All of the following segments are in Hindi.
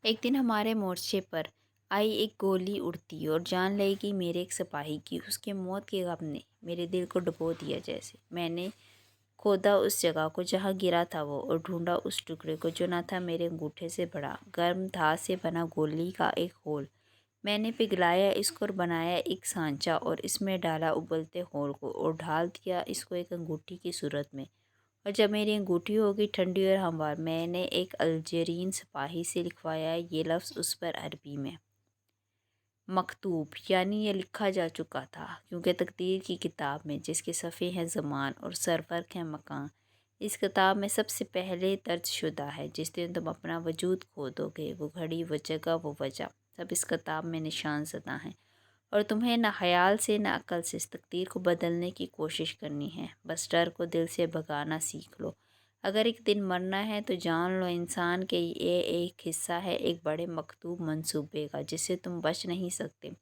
एक दिन हमारे मोर्चे पर आई एक गोली उड़ती और जान लेगी मेरे एक सिपाही की। उसके मौत के गम ने मेरे दिल को डुबो दिया। जैसे मैंने खोदा उस जगह को जहाँ गिरा था वो, और ढूंढा उस टुकड़े को जो ना था मेरे अंगूठे से बड़ा। गर्म धार से बना गोली का एक होल मैंने पिघलाया इसको और बनाया एक सांचा, और इसमें डाला उबलते होल को और ढाल दिया इसको एक अंगूठी की सूरत में। और जब मेरी अंगूठी हो गई ठंडी और हमवार, मैंने एक अल्जीरियन सिपाही से लिखवाया ये लफ्ज़ उस पर अरबी में मकतूब, यानी ये लिखा जा चुका था, क्योंकि तकदीर की किताब में जिसके सफ़े हैं ज़मान और सरफर्क हैं मकान, इस किताब में सबसे पहले दर्ज शुदा है जिस दिन तुम अपना वजूद खो दोगे। वो घड़ी, वो जगह, वो वजह, सब इस किताब में निशान ज़दा हैं। और तुम्हें न ख़याल से न अक्ल से इस तकदीर को बदलने की कोशिश करनी है। बस डर को दिल से भगाना सीख लो। अगर एक दिन मरना है तो जान लो इंसान के ये एक हिस्सा है एक बड़े मकतूब मंसूबे का, जिससे तुम बच नहीं सकते।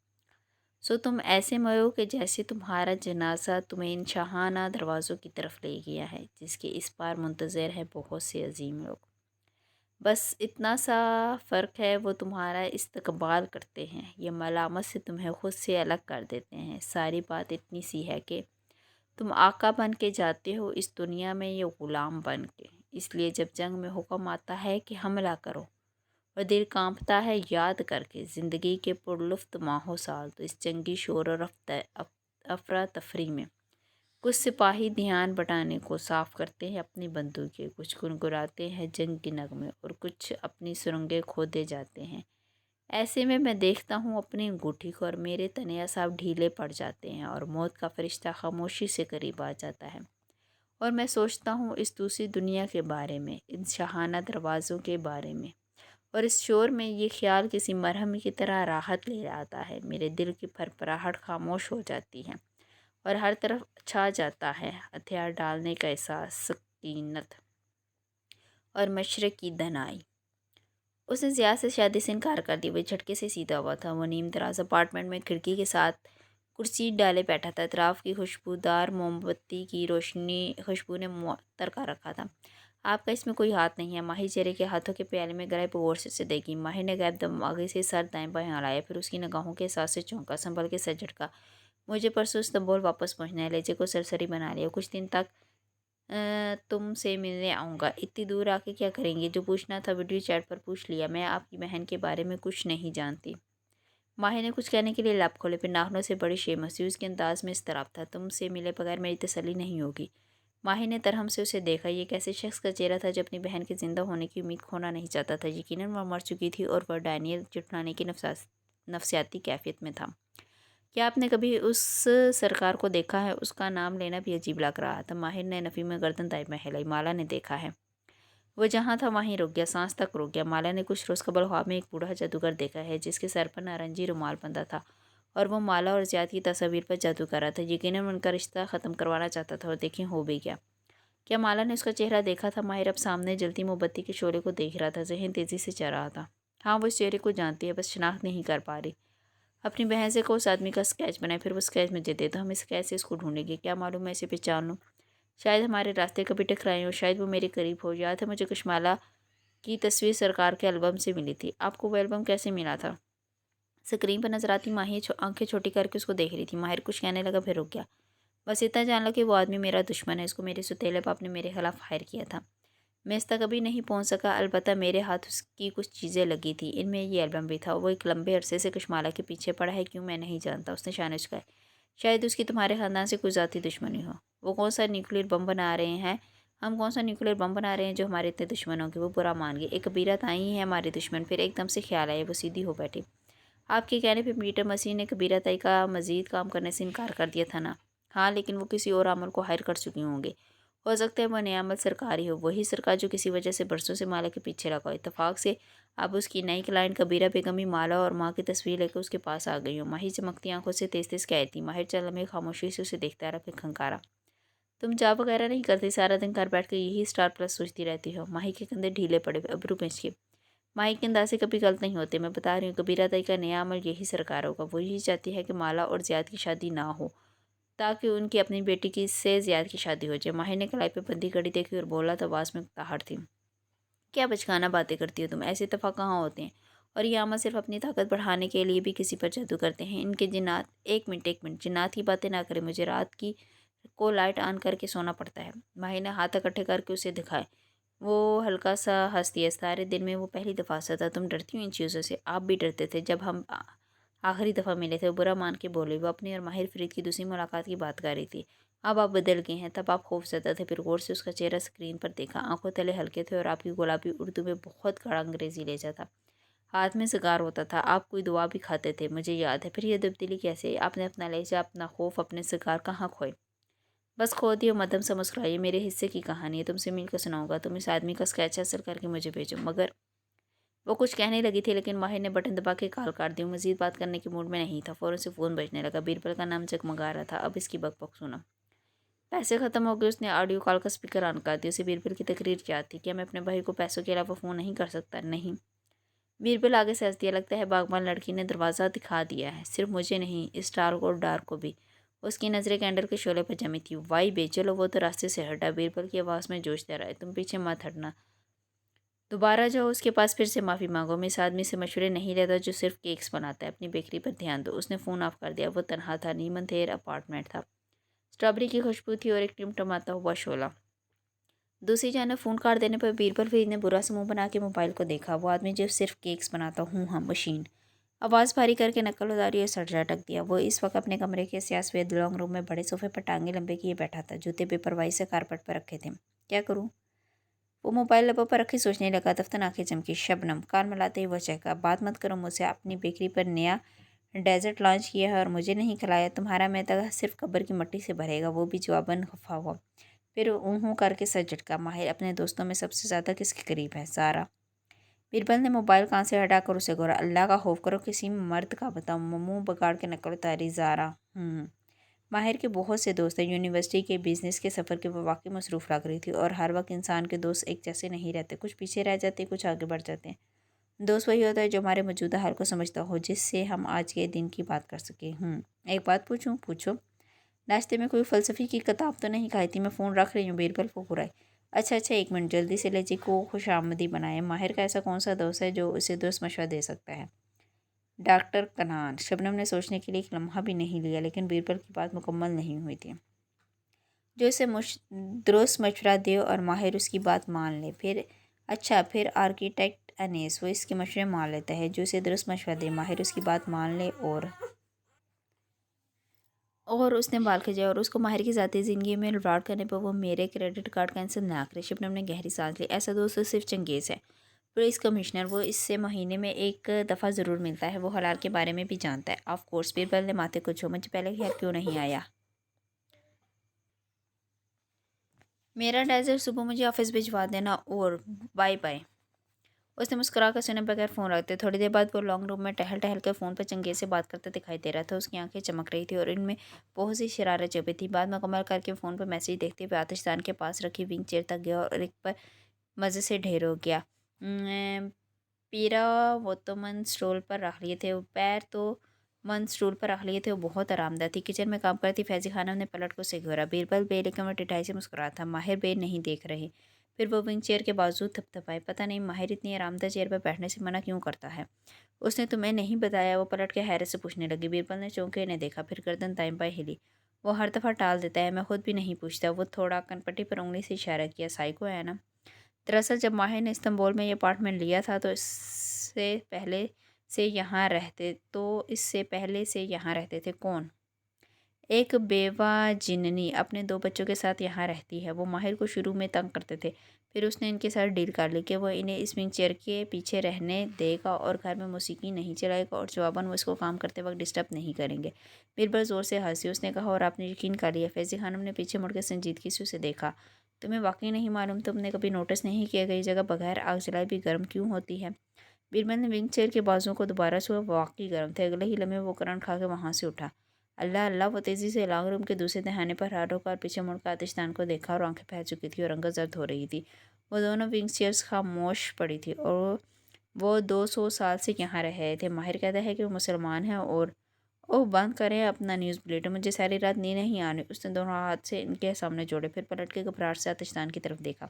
सो तुम ऐसे मरो कि जैसे तुम्हारा जनाजा तुम्हें इन शाहाना दरवाज़ों की तरफ ले गया है, जिसके इस पार मुंतज़र है बहुत से अजीम लोग। बस इतना सा फ़र्क है, वो तुम्हारा इस्तकबाल करते हैं, ये मलामत से तुम्हें खुद से अलग कर देते हैं। सारी बात इतनी सी है कि तुम आका बन के जाते हो इस दुनिया में, ये ग़ुलाम बन के। इसलिए जब जंग में हुक्म आता है कि हमला करो और दिल कांपता है याद करके ज़िंदगी के पुरलुफ्त माहो साल, तो इस जंगी शोर और अफरा तफरी में कुछ सिपाही ध्यान बटाने को साफ करते हैं अपनी बंदूकें, कुछ गुनगुनाते हैं जंग के नगमे और कुछ अपनी सुरंगें खोदे जाते हैं। ऐसे में मैं देखता हूँ अपनी अंगूठी को और मेरे तनिया साहब ढीले पड़ जाते हैं और मौत का फरिश्ता खामोशी से करीब आ जाता है। और मैं सोचता हूँ इस दूसरी दुनिया के बारे में, इन शाहाना दरवाज़ों के बारे में, और इस शोर में ये ख्याल किसी मरहम की तरह राहत ले आता है। मेरे दिल की फरफराहट खामोश हो जाती है और हर तरफ छा जाता है हथियार डालने का एहसास, सकीनत और मशरक़ की दनाई। उसने ज़िया से शादी से इनकार कर दिया। वह झटके से सीधा हुआ था। वो नीम दराज अपार्टमेंट में खिड़की के साथ कुर्सी डाले बैठा था। अतराफ़ की खुशबूदार मोमबत्ती की रोशनी खुशबू ने मुअत्तर कर रखा था। आपका इसमें कोई हाथ नहीं है। माहिर चेहरे के हाथों के प्याले में गहराई पर गौर से देखी। माहिर ने गैर दिमागी से सर दाएं बाएं हिलाया, फिर उसकी निगाहों के एहसास से चौंका, संभल के सर झटका। मुझे परसों इस्तांबुल वापस पहुंचना है। लहजे को सरसरी बना लिया। कुछ दिन तक तुमसे मिलने आऊँगा। इतनी दूर आके क्या करेंगे? जो पूछना था वीडियो चैट पर पूछ लिया। मैं आपकी बहन के बारे में कुछ नहीं जानती। माहिर ने कुछ कहने के लिए लब खोले, फिर नाखूनों से बड़ी शेम हंसी। उसके अंदाज में इज़्तिराब था। तुमसे मिले बगैर मेरी तसल्ली नहीं होगी। माहिर ने तरहम से उसे देखा। ये कैसे शख्स का चेहरा था जो अपनी बहन के ज़िंदा होने की उम्मीद खोना नहीं चाहता था। यकीनन वह मर चुकी थी और वह डैनियल जुटलाने की नफसियाती कैफियत में था। क्या आपने कभी उस सरकार को देखा है? उसका नाम लेना भी अजीब लग रहा था। माहिर ने नफ़ी में गर्दन दाएं में हिलाई। माला ने देखा है। वो जहाँ था वहीं रुक गया, सांस तक रुक गया। माला ने कुछ रोज़ कबल ख्वाब में एक बूढ़ा जादूगर देखा है जिसके सर पर नारंगी रुमाल बंधा था, और वो माला और ज़ियाद की तस्वीर पर जादू कर रहा था। यकीनन उनका रिश्ता ख़त्म करवाना चाहता था, और देखें हो भी गया। क्या माला ने उसका चेहरा देखा था? माहिर अब सामने जलती मोमबत्ती के शोले को देख रहा था। ज़हन तेज़ी से चल रहा था। हाँ, वो इस चेहरे को जानती है, बस शनाख्त नहीं कर पा रही। अपनी बहन से को उस आदमी का स्केच बनाए, फिर वो स्केच मुझे दे दो। हम इस स्केच से इसको ढूंढेंगे। क्या मालूम मैं इसे पहचान लूँ। शायद हमारे रास्ते कभी टकराए हो, शायद वो मेरे करीब हो। याद है मुझे कशमाला की तस्वीर सरकार के एल्बम से मिली थी। आपको वो एल्बम कैसे मिला था? स्क्रीन पर नजर आती माहिर आंखें छोटी करके उसको देख रही थी। माहिर कुछ कहने लगा, फिर रुक गया। बस इतना जान लो कि वो आदमी मेरा दुश्मन है। इसको मेरे सुतीले बाप ने मेरे खिलाफ फायर किया था। मैं इस तक कभी नहीं पहुंच सका, अलबत्ता मेरे हाथ उसकी कुछ चीज़ें लगी थी। इनमें ये एल्बम भी था। वो एक लंबे अरसे से कशमाला के पीछे पड़ा है, क्यों मैं नहीं जानता। उसने शान चुकाया। शायद उसकी तुम्हारे ख़ानदान से कोई ज़ाती दुश्मनी हो। वो कौन सा न्यूक्लियर बम बना रहे हैं? हम कौन सा न्यूक्लियर बम बना रहे हैं जो हमारे इतने दुश्मन होंगे? वो बुरा मान गए। एक कबीरा ताई है हमारे दुश्मन। फिर एकदम से ख्याल आया। वो सीधी हो बैठी। आपके कहने पे पीटर मसीह ने कबीरा ताई का मज़ीद काम करने से इनकार कर दिया था ना? हाँ, लेकिन वो किसी और अमल को हायर कर चुके होंगे। हो सकता है वो नया अमल सरकारी हो, वही सरकार जो किसी वजह से बरसों से माला के पीछे लगा हो। इत्तेफाक से अब उसकी नई क्लाइंट कबीरा बेगम ही माला और माँ की तस्वीर लेकर उसके पास आ गई हो। माही चमकती आंखों से तेज तेज कह थी। माहिर चल लम्हे खामोशी से उसे देखता रहा, फिर खंकारा। तुम जॉब वगैरह नहीं करती? सारा दिन घर बैठ कर यही स्टार प्लस सोचती रहती हो। माही के कंधे ढीले पड़े, अबरू पिंच के। माही के अंदाजे कभी गलत नहीं होते। मैं बता रही हूँ कबीरा ताई का नया अमल यही सरकार होगा। वो यही चाहती है कि माला और ज़ियाद की शादी ना हो, ताकि उनकी अपनी बेटी की से ज़ियाद की शादी हो जाए। माहिर ने कलाई पे बंधी घड़ी देखी और बोला तो आवाज़ में ताहट थी। क्या बचकाना बातें करती हो तुम? ऐसे इत्तेफाक कहाँ होते हैं? और ये आमा सिर्फ अपनी ताकत बढ़ाने के लिए भी किसी पर जादू करते हैं। इनके जिन्नात। एक मिनट, जिन्नात की बातें ना करें, मुझे रात की को लाइट ऑन करके सोना पड़ता है। माही ने हाथ इकट्ठे करके उसे दिखाए। वो हल्का सा हंस दिया। सारे दिन में वो पहली दफ़ा हंसा था। तुम डरती हो इन चीज़ों से? आप भी डरते थे जब हम आखिरी दफ़ा मिले थे। वो बुरा मान के बोले। वो अपनी और माहिर फरीद की दूसरी मुलाकात की बात कर रही थी। अब आप बदल गए हैं। तब आप खौफज़दा थे। फिर गौर से उसका चेहरा स्क्रीन पर देखा। आंखों तले हल्के थे और आपकी गुलाबी उर्दू में बहुत कड़ा अंग्रेज़ी लहजा था। हाथ में सिगार होता था। आप कोई दुआ भी खाते थे, मुझे याद है। फिर ये तब्दीली कैसे? आपने अपना लहजा, अपना खौफ, अपने सिगार कहाँ खोए? बस खो दिए। मध्यम से मुस्कुराइए। मेरे हिस्से की कहानी है, तुमसे मिलकर सुनाऊंगा। तुम इस आदमी का स्केच असल करके मुझे भेजो। मगर वो कुछ कहने लगी थी, लेकिन माहिर ने बटन दबा के कॉल काट दी। मजीद बात करने के मूड में नहीं था। फ़ौरन से फ़ोन बजने लगा। बीरबल का नाम जगमगा रहा था। अब इसकी बकबक सुना। पैसे ख़त्म हो गए। उसने ऑडियो कॉल का स्पीकर ऑन कर दिया। उसे बीरबल की तकरीर याद थी। क्या मैं अपने भाई को पैसों के अलावा फ़ोन नहीं कर सकता? नहीं। बीरबल आगे से हंस दिया। लगता है बागबान लड़की ने दरवाज़ा दिखा दिया है। सिर्फ मुझे नहीं, इस स्टार को और डार्क को भी। उसकी नज़रें कैंडल के शोले पर जमी थी। वाई बे, चलो वो तो रास्ते से हटा। बीरबल की आवाज़ में जोश दे रहा है। तुम पीछे मत हटना। दोबारा जाओ उसके पास, फिर से माफ़ी मांगो। मैं इस आदमी से मशवरे नहीं लेता जो सिर्फ केक्स बनाता है। अपनी बेकरी पर ध्यान दो। उसने फ़ोन ऑफ कर दिया। वो तनहा था। नीमन थेर अपार्टमेंट था। स्ट्रॉबेरी की खुशबू थी और एक टिमटमाता हुआ शोला। दूसरी जानब फ़ोन काट देने पर बीरबल फरीद ने बुरा सा मुंह बना के मोबाइल को देखा। वो आदमी जो सिर्फ केक्स बनाता। हूँ हाँ, मशीन। आवाज़ भारी करके नकल उतारी और सर झटक दिया। वो इस वक्त अपने कमरे के स्यासवेद लॉन्ग रूम में बड़े सोफे पर टांगे लंबे किए बैठा था। जूते बेपरवाही से कारपेट पर रखे थे। क्या करूँ? वो मोबाइल लबों पर रखी सोचने लगा। दफ्तर आंखें चमकी। शबनम। कान मिलाते ही वह चहका। बात मत करो मुझसे। अपनी बेकरी पर नया डेजर्ट लॉन्च किया है और मुझे नहीं खिलाया। तुम्हारा मैदा सिर्फ कब्र की मिट्टी से भरेगा। वो भी जवाबन खफा हुआ। फिर ऊँ करके सर झटका। माहिर अपने दोस्तों में सबसे ज़्यादा किसके करीब है? सारा। बीरबल ने मोबाइल कान से हटाकर उसे घोरा। अल्लाह का खौफ करो, किसी मर्द का बताओ। मुंह बगाड़ के नकल उतारी। ज़ारा। माहिर के बहुत से दोस्त हैं। यूनिवर्सिटी के बिजनेस के सफ़र के वो वाकई मसरूफ़ लग रही थी। और हर वक्त इंसान के दोस्त एक जैसे नहीं रहते। कुछ पीछे रह जाते, कुछ आगे बढ़ जाते हैं। दोस्त वही होता है जो हमारे मौजूदा हाल को समझता हो, जिससे हम आज के दिन की बात कर सकें। एक बात पूछूं? पूछो। नाश्ते में कोई फ़लसफ़ी की किताब तो नहीं खाई थी? मैं फ़ोन रख रही हूँ। बीरबल फुकुराए। अच्छा अच्छा, एक मिनट। जल्दी से लहजे को खुशामदी बनाए। माहिर का ऐसा कौन सा दोस्त है जो उसे दोस्त मशवरा दे सकता है? डॉक्टर कनान। शबनम ने सोचने के लिए एक लम्हा भी नहीं लिया, लेकिन बीरबल की बात मुकम्मल नहीं हुई थी। जो इसे दुरुस्त मशवरा दे और माहिर उसकी बात मान ले। फिर अच्छा, फिर आर्किटेक्ट अनीस, वो इसके मशवरे मान लेता है। जो इसे दुरुस्त मशवरा दे, माहिर उसकी बात मान ले और उसने बाल खिंचाए और उसको माहिर की ज़ाती ज़िंदगी में लौट करने पर वो मेरे क्रेडिट कार्ड कैंसिल ना करे। शबनम ने गहरी सांस ली। ऐसा दोस्त तो सिर्फ चंगेज़ है, पुलिस कमिश्नर। वो इससे महीने में एक दफ़ा ज़रूर मिलता है। वो हलाल के बारे में भी जानता है। Of course. बीरबल ने माथे को छुआ। मुझे पहले ख्याल क्यों नहीं आया? मेरा ड्राइवर सुबह मुझे ऑफिस भिजवा देना। और बाय बाय। उसने मुस्कुरा कर सुने बगैर फ़ोन रखते। थोड़ी देर बाद वो लॉन्ग रूम में टहल टहल कर फ़ोन पर चंगेज़ से बात करता दिखाई दे रहा था। उसकी आंखें चमक रही थी और इनमें बहुत सी शरारत छुपी थी। बात मुकम्मल करके फ़ोन पर मैसेज देखते हुए आतिशदान के पास रखी विंग चेयर तक गया और एक पर मज़े से ढेर हो गया। पीरा वो तो मन स्टूल पर रख लिए थे। पैर तो मन स्टूल पर रख लिए थे। वो बहुत आरामदायक थी। किचन में काम करती फैजी खानम ने पलट को उसे घेरा। बीरबल बे लेकर वह टिठाई से मुस्कुरा था। माहिर बे नहीं देख रहे। फिर वो विंग चेयर के बाजू थपथपाए। पता नहीं माहिर इतनी आरामदायक चेयर पर बैठने से मना क्यों करता है। उसने तुम्हें नहीं बताया? वो पलट के हैरत से पूछने लगी। बीरबल ने चौंके इन्हें देखा। फिर गर्दन दाएं बाएं हिली। वो हर दफ़ा टाल देता है, मैं खुद भी नहीं पूछता। वो थोड़ा कनपट्टी पर उंगली से इशारा किया। साइको है ना? दरअसल जब माहिर ने इस्तांबुल में ये अपार्टमेंट लिया था तो इससे पहले से यहाँ रहते थे। कौन? एक बेवा जिन्नी अपने 2 बच्चों के साथ यहाँ रहती है। वो माहिर को शुरू में तंग करते थे, फिर उसने इनके साथ डील कर ली कि वो इन्हें इस विंग चेयर के पीछे रहने देगा और घर में मौसीकी नहीं चलाएगा और जवाबन वो इसको काम करते वक्त डिस्टर्ब नहीं करेंगे। बीरबल ज़ोर से हंसी। उसने कहा, और आपने यकीन कर लिया? फैज़ी खानम ने पीछे मुड़कर संजीदगी से उसे देखा। तुम्हें वाकई नहीं मालूम? तुमने कभी नोटिस नहीं किया गई जगह बगैर आग जलाए भी गर्म क्यों होती है? बीरबल ने विंग चेयर के बाजुओं को दोबारा छुआ। वाकई गर्म थे। अगले ही लम्हे वो करंट खा के वहाँ से उठा। अल्लाह अल्लाह। वो तेज़ी से लॉन्ग रूम के दूसरे दहाने पर हाथ होकर पीछे मुड़कर आतिशदान को देखा और आंखें फैल चुकी थी और रंगत जर्द हो रही थी। वो दोनों विंग चेयर्स खामोश पड़ी थी और वो 200 साल से यहाँ रह रहे थे। माहिर कहता है कि वो मुसलमान हैं और ओह, बंद करें अपना न्यूज़ बुलेटिन, मुझे सारी रात नींद नहीं आने। उसने दोनों हाथ से इनके सामने जोड़े, फिर पलट के घबराहट से आतिशदान की तरफ देखा।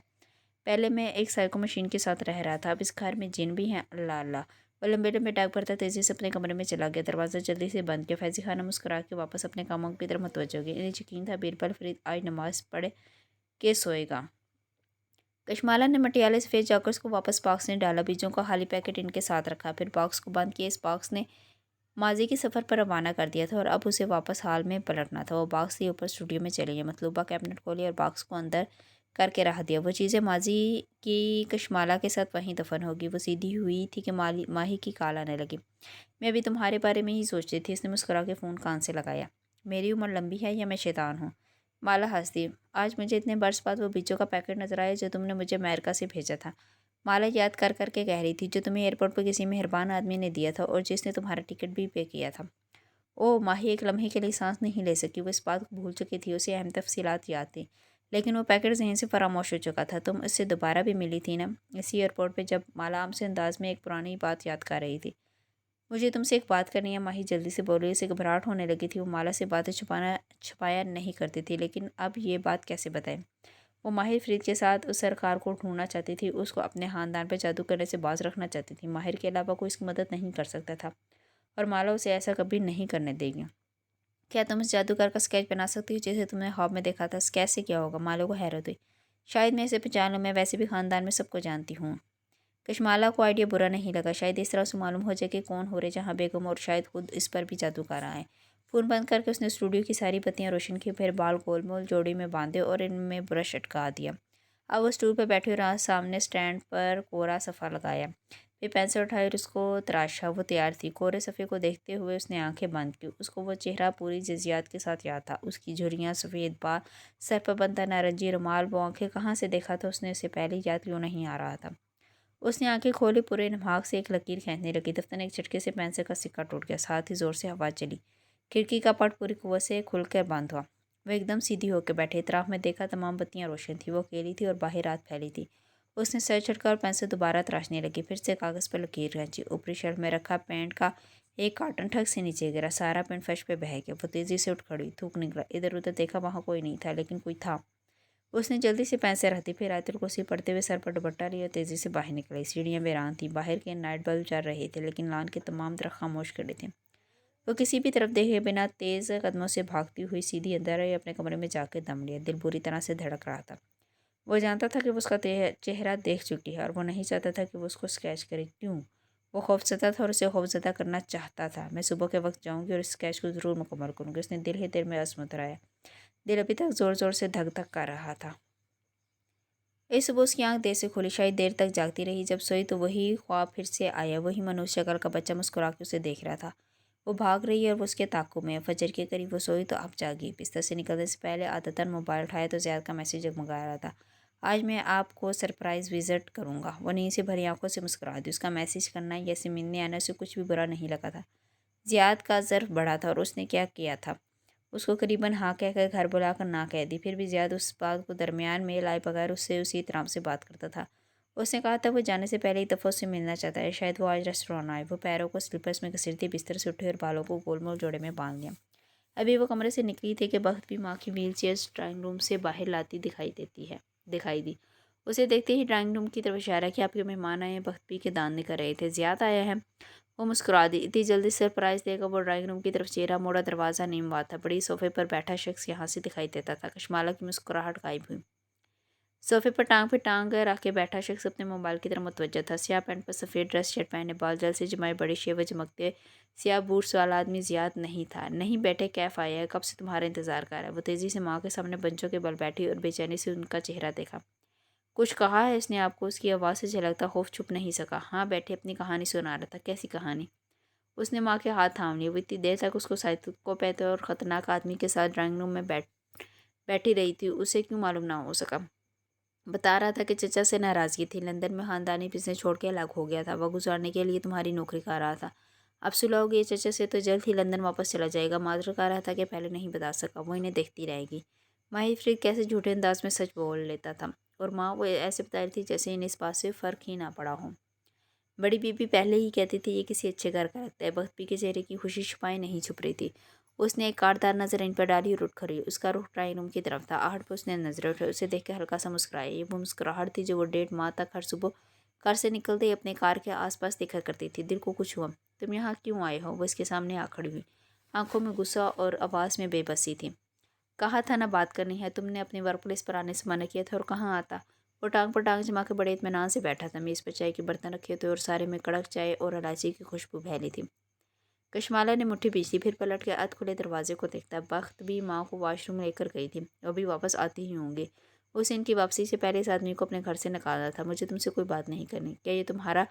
पहले मैं एक साइको मशीन के साथ रह रहा था, अब इस घर में जिन भी हैं। अल्लाह अल्लाह। और लंबे लंबे डाक भरता तेजी से अपने कमरे में चला गया। दरवाज़ा जल्दी से बंद किया। फैज़ी खाना मुस्कुरा के वापस अपने कामों की तरफ मुतवज्जो हो गई। इन्हें यकीन था बीरबल फरीद आज नमाज पढ़ के सोएगा। कशमाला ने मटियाले सफ़ेद जॉकर्स को वापस बॉक्स में डाला। बीजों का खाली पैकेट इनके साथ रखा, फिर बॉक्स को बंद किया। इस बॉक्स ने माजी के सफ़र पर रवाना कर दिया था और अब उसे वापस हाल में पलटना था। वो बॉक्स लिए ऊपर स्टूडियो में चले गए। मतलूबा कैबिनेट खोली और बॉक्स को अंदर करके रख दिया। वो चीज़ें माजी की कशमाला के साथ वहीं दफन होगी। वो सीधी हुई थी कि माही की कॉल आने लगी। मैं अभी तुम्हारे बारे में ही सोचती थी। इसने मुस्कुरा के फ़ोन कान से लगाया। मेरी उम्र लंबी है या मैं शैतान हूँ? माला हंस दी। आज मुझे इतने बरस बाद वो बीजों का पैकेट नजर आया जो तुमने मुझे अमेरिका से भेजा था। माला याद कर कर के कह रही थी, जो तुम्हें एयरपोर्ट पर किसी मेहरबान आदमी ने दिया था और जिसने तुम्हारा टिकट भी पे किया था। ओह! माही एक लम्हे के लिए सांस नहीं ले सकी। वो इस बात को भूल चुकी थी। उसे अहम तफसीलात याद थी, लेकिन वो पैकेट ज़हन से फरामोश हो चुका था। तुम उससे दोबारा भी मिली थी ना, इसी एयरपोर्ट पे, जब माला आम से अंदाज में एक पुरानी बात याद कर रही थी। मुझे तुमसे एक बात करनी है, माही जल्दी से बोली। उसे घबराहट होने लगी थी। वो माला से बातें छुपाया नहीं करती थी, लेकिन अब ये बात कैसे बताएं? वो माहिर फरीद के साथ उस सरकार को ढूंढना चाहती थी। उसको अपने ख़ानदान पर जादू करने से बाज रखना चाहती थी। माहिर के अलावा कोई इसकी मदद नहीं कर सकता था और माला उसे ऐसा कभी नहीं करने देगी। क्या तुम उस जादूगर का स्केच बना सकती हो जिसे तुमने ख्वाब में देखा था? स्केच से क्या होगा? माला को हैरत हुई। शायद मैं इसे पहचान लूँ। मैं वैसे भी ख़ानदान में सबको जानती हूँ। कशमाला को आइडिया बुरा नहीं लगा। शायद इस तरह से मालूम हो जाए कि कौन हो रहे जहाँ बेगम, और शायद खुद इस पर भी जादू कर रहा है। फ़ोन बंद करके उसने स्टूडियो की सारी बत्तियां रोशन की, फिर बाल गोलमोल जोड़ी में बांधे और इनमें ब्रश अटका दिया। अब वो स्टूल पर बैठे रहा, सामने स्टैंड पर कोरा सफ़ा लगाया, फिर पेंसिल उठाई और उसको तराशा। वो तैयार थी। कोरे सफ़े को देखते हुए उसने आंखें बंद की। उसको वो चेहरा पूरी जज्जियात के साथ याद था। उसकी झुर्रियाँ, सफ़ेद बाल, सर पर बंधा नारंगी रुमाल। वो आंखें कहाँ से देखा था उसने उसे पहले, याद क्यों नहीं आ रहा था? उसने आंखें खोली। पूरे दिमाग से एक लकीर खींचने लगी। दफ्तर एक झटके से पेंसिल का सिक्का टूट गया। साथ ही ज़ोर से हवा चली। खिड़की का पट पूरी कुव्वत से खुलकर बंद हुआ। वह एकदम सीधी होकर बैठे। इतराफ में देखा, तमाम बत्तियां रोशन थी। वो अकेली थी और बाहर रात फैली थी। उसने सर झटका और पेंसिल दोबारा तराशने लगी। फिर से कागज़ पर लकीर खींची। ऊपरी शेल्फ में रखा पेंट का एक कार्टन ठग से नीचे गिरा। सारा पेंट फर्श पे बह गया। वो तेज़ी से उठ खड़ी। थूक निकला। इधर उधर देखा, वहाँ कोई नहीं था, लेकिन कोई था। उसने जल्दी से पेंसिल रख दी, फिर आयतुल कुर्सी पढ़ते हुए सर पर दुपट्टा लिया, तेज़ी से बाहर निकली। सीढ़ियाँ वीरान थी। बाहर के नाइट बल्ब चल रहे थे, लेकिन लान के तमाम दरख्त खामोश खड़े थे। वो किसी भी तरफ देखे बिना तेज़ कदमों से भागती हुई सीधी अंदर आई। अपने कमरे में जाकर दम लिया। दिल बुरी तरह से धड़क रहा था। वो जानता था कि वो उसका चेहरा देख चुकी है और वो नहीं चाहता था कि वो उसको स्केच करे। क्यों? वो खौफज़दा था और उसे खौफज़दा करना चाहता था। मैं सुबह के वक्त जाऊँगी और इस स्केच को ज़रूर मुकम्मल करूँगी। उसने दिल ही दिल में अज़्म उतराया। दिल अभी तक ज़ोर ज़ोर से धक धक कर रहा था। इस सुबह उसकी आंख देर से खुली। शायद देर तक जागती रही। जब सोई तो वही ख्वाब फिर से आया। वही मनुष्य शक्ल का बच्चा मुस्कुरा के उसे देख रहा था। वो भाग रही है और वो उसके ताक़ुब में है। फजर के करीब वो सोई तो अब जागी। बिस्तर से निकलने से पहले आदतन मोबाइल उठाया तो ज़ियाद का मैसेज जगमगा रहा था। आज मैं आपको सरप्राइज़ विज़िट करूँगा। वो नींद से भरी आंखों से मुस्कुरा दी। उसका मैसेज करना या से मिलने आने से कुछ भी बुरा नहीं लगा था। ज़ियाद का ज़र्फ बढ़ा था और उसने क्या किया था? उसको करीबन हाँ कहकर घर बुलाकर ना कह दी। फिर भी ज़ियाद उस बात को दरमियान में लाए बगैर उससे उसी तरह से बात करता था। उसने कहा था वो जाने से पहले एक दफ़ा उससे मिलना चाहता है। शायद वो आज रेस्टोरेंट आए। वो पैरों को स्लीपर्स में घसीटती बिस्तर से उठी और बालों को गोलमोल जोड़े में बांध लिया। अभी वो कमरे से निकली थी कि बख्त भी माँ की व्हील चेयर ड्राइंग रूम से बाहर लाती दिखाई दी। उसे देखते ही ड्राइंग रूम की तरफ इशारा किया। आपके मेहमान आए हैं। बख्त भी के दान कर रहे थे। ज़ियाद आया है। वो मुस्कुरा दी। इतनी जल्दी सरप्राइज़ देगा? वो ड्राइंग रूम की तरफ चेहरा मोड़ा। दरवाज़ा नीम हुआ था। बड़ी सोफे पर बैठा शख्स यहाँ से दिखाई देता था। कशमाला की मुस्कुराहट गायब हुई। सोफे पर टांग रख के बैठा शख्स अपने मोबाइल की तरफ मुतवज्जह था। स्याह पैंट पर सफ़ेद ड्रेस शर्ट पहने, बाल जल से जमाए, बड़े शेव चमकते स्याह बूट्स वाला आदमी ज़ियाद नहीं था। नहीं बेटे, कैफ आया है? कब से तुम्हारा इंतज़ार कर रहा है। वो तेज़ी से माँ के सामने बंचों के बल बैठी और बेचैनी से उनका चेहरा देखा। कुछ कहा है इसने आपको? उसकी आवाज़ से झलकता खौफ छुप नहीं सका। हाँ बैठे, अपनी कहानी सुना रहा था। कैसी कहानी? उसने माँ के हाथ थाम लिए। वो इतनी देर तक उसको साइको पैथ और ख़तरनाक आदमी के साथ ड्राइंग रूम में बैठी रही थी। उसे क्यों मालूम ना हो सका? बता रहा था कि चचा से नाराज़गी थी। लंदन में ख़ानदानी बिजनेस छोड़ के अलग हो गया था। वह गुजारने के लिए तुम्हारी नौकरी कर रहा था। अब सुलहोगे चचा से तो जल्द ही लंदन वापस चला जाएगा। मादर कह रहा था कि पहले नहीं बता सका। वो इन्हें देखती रहेगी। माहिर फरीद कैसे झूठे अंदाज में सच बोल लेता था, और माँ वो ऐसे बता रही थी जैसे इन्हें इस बात से फ़र्क ही ना पड़ा हो। बड़ी बीबी पहले ही कहती थी ये किसी अच्छे घर का लगता है। बख्त के चेहरे की खुशी छुपाई नहीं छुप रही थी। उसने एक काटदार नज़र इन पर डाली और उठ खड़ी। उसका रुख ड्राइंग रूम की तरफ था। आहट पर उसने नजरें उठाई। उसे देख कर हल्का सा मुस्कुराया। ये वो मुस्कुराहट थी जो वो 1.5 माह तक हर सुबह कार से निकलते ही अपने कार के आसपास देखा करती थी। दिल को कुछ हुआ। तुम यहाँ क्यों आए हो? वो इसके सामने आ खड़ी हुई। आंखों में गुस्सा और आवाज़ में बेबसी थी। कहा था ना बात करनी है। तुमने अपने वर्क प्लेस पर आने से मना किया था और कहाँ आता। वो टांग पर टांग जमा के बड़े इत्मीनान से बैठा था। मेज़ पर चाय के बर्तन रखे थे और सारे में कड़क चाय और इलायची की खुशबू फैली थी। कशमाला ने मुट्ठी पीसी, फिर पलट के अध खुले दरवाजे को देखता। बख्त भी माँ को वॉशरूम लेकर गई थी, अभी वापस आती ही होंगी। उस इनकी वापसी से पहले इस आदमी को अपने घर से निकाला था। मुझे तुमसे कोई बात नहीं करनी। क्या ये तुम्हारा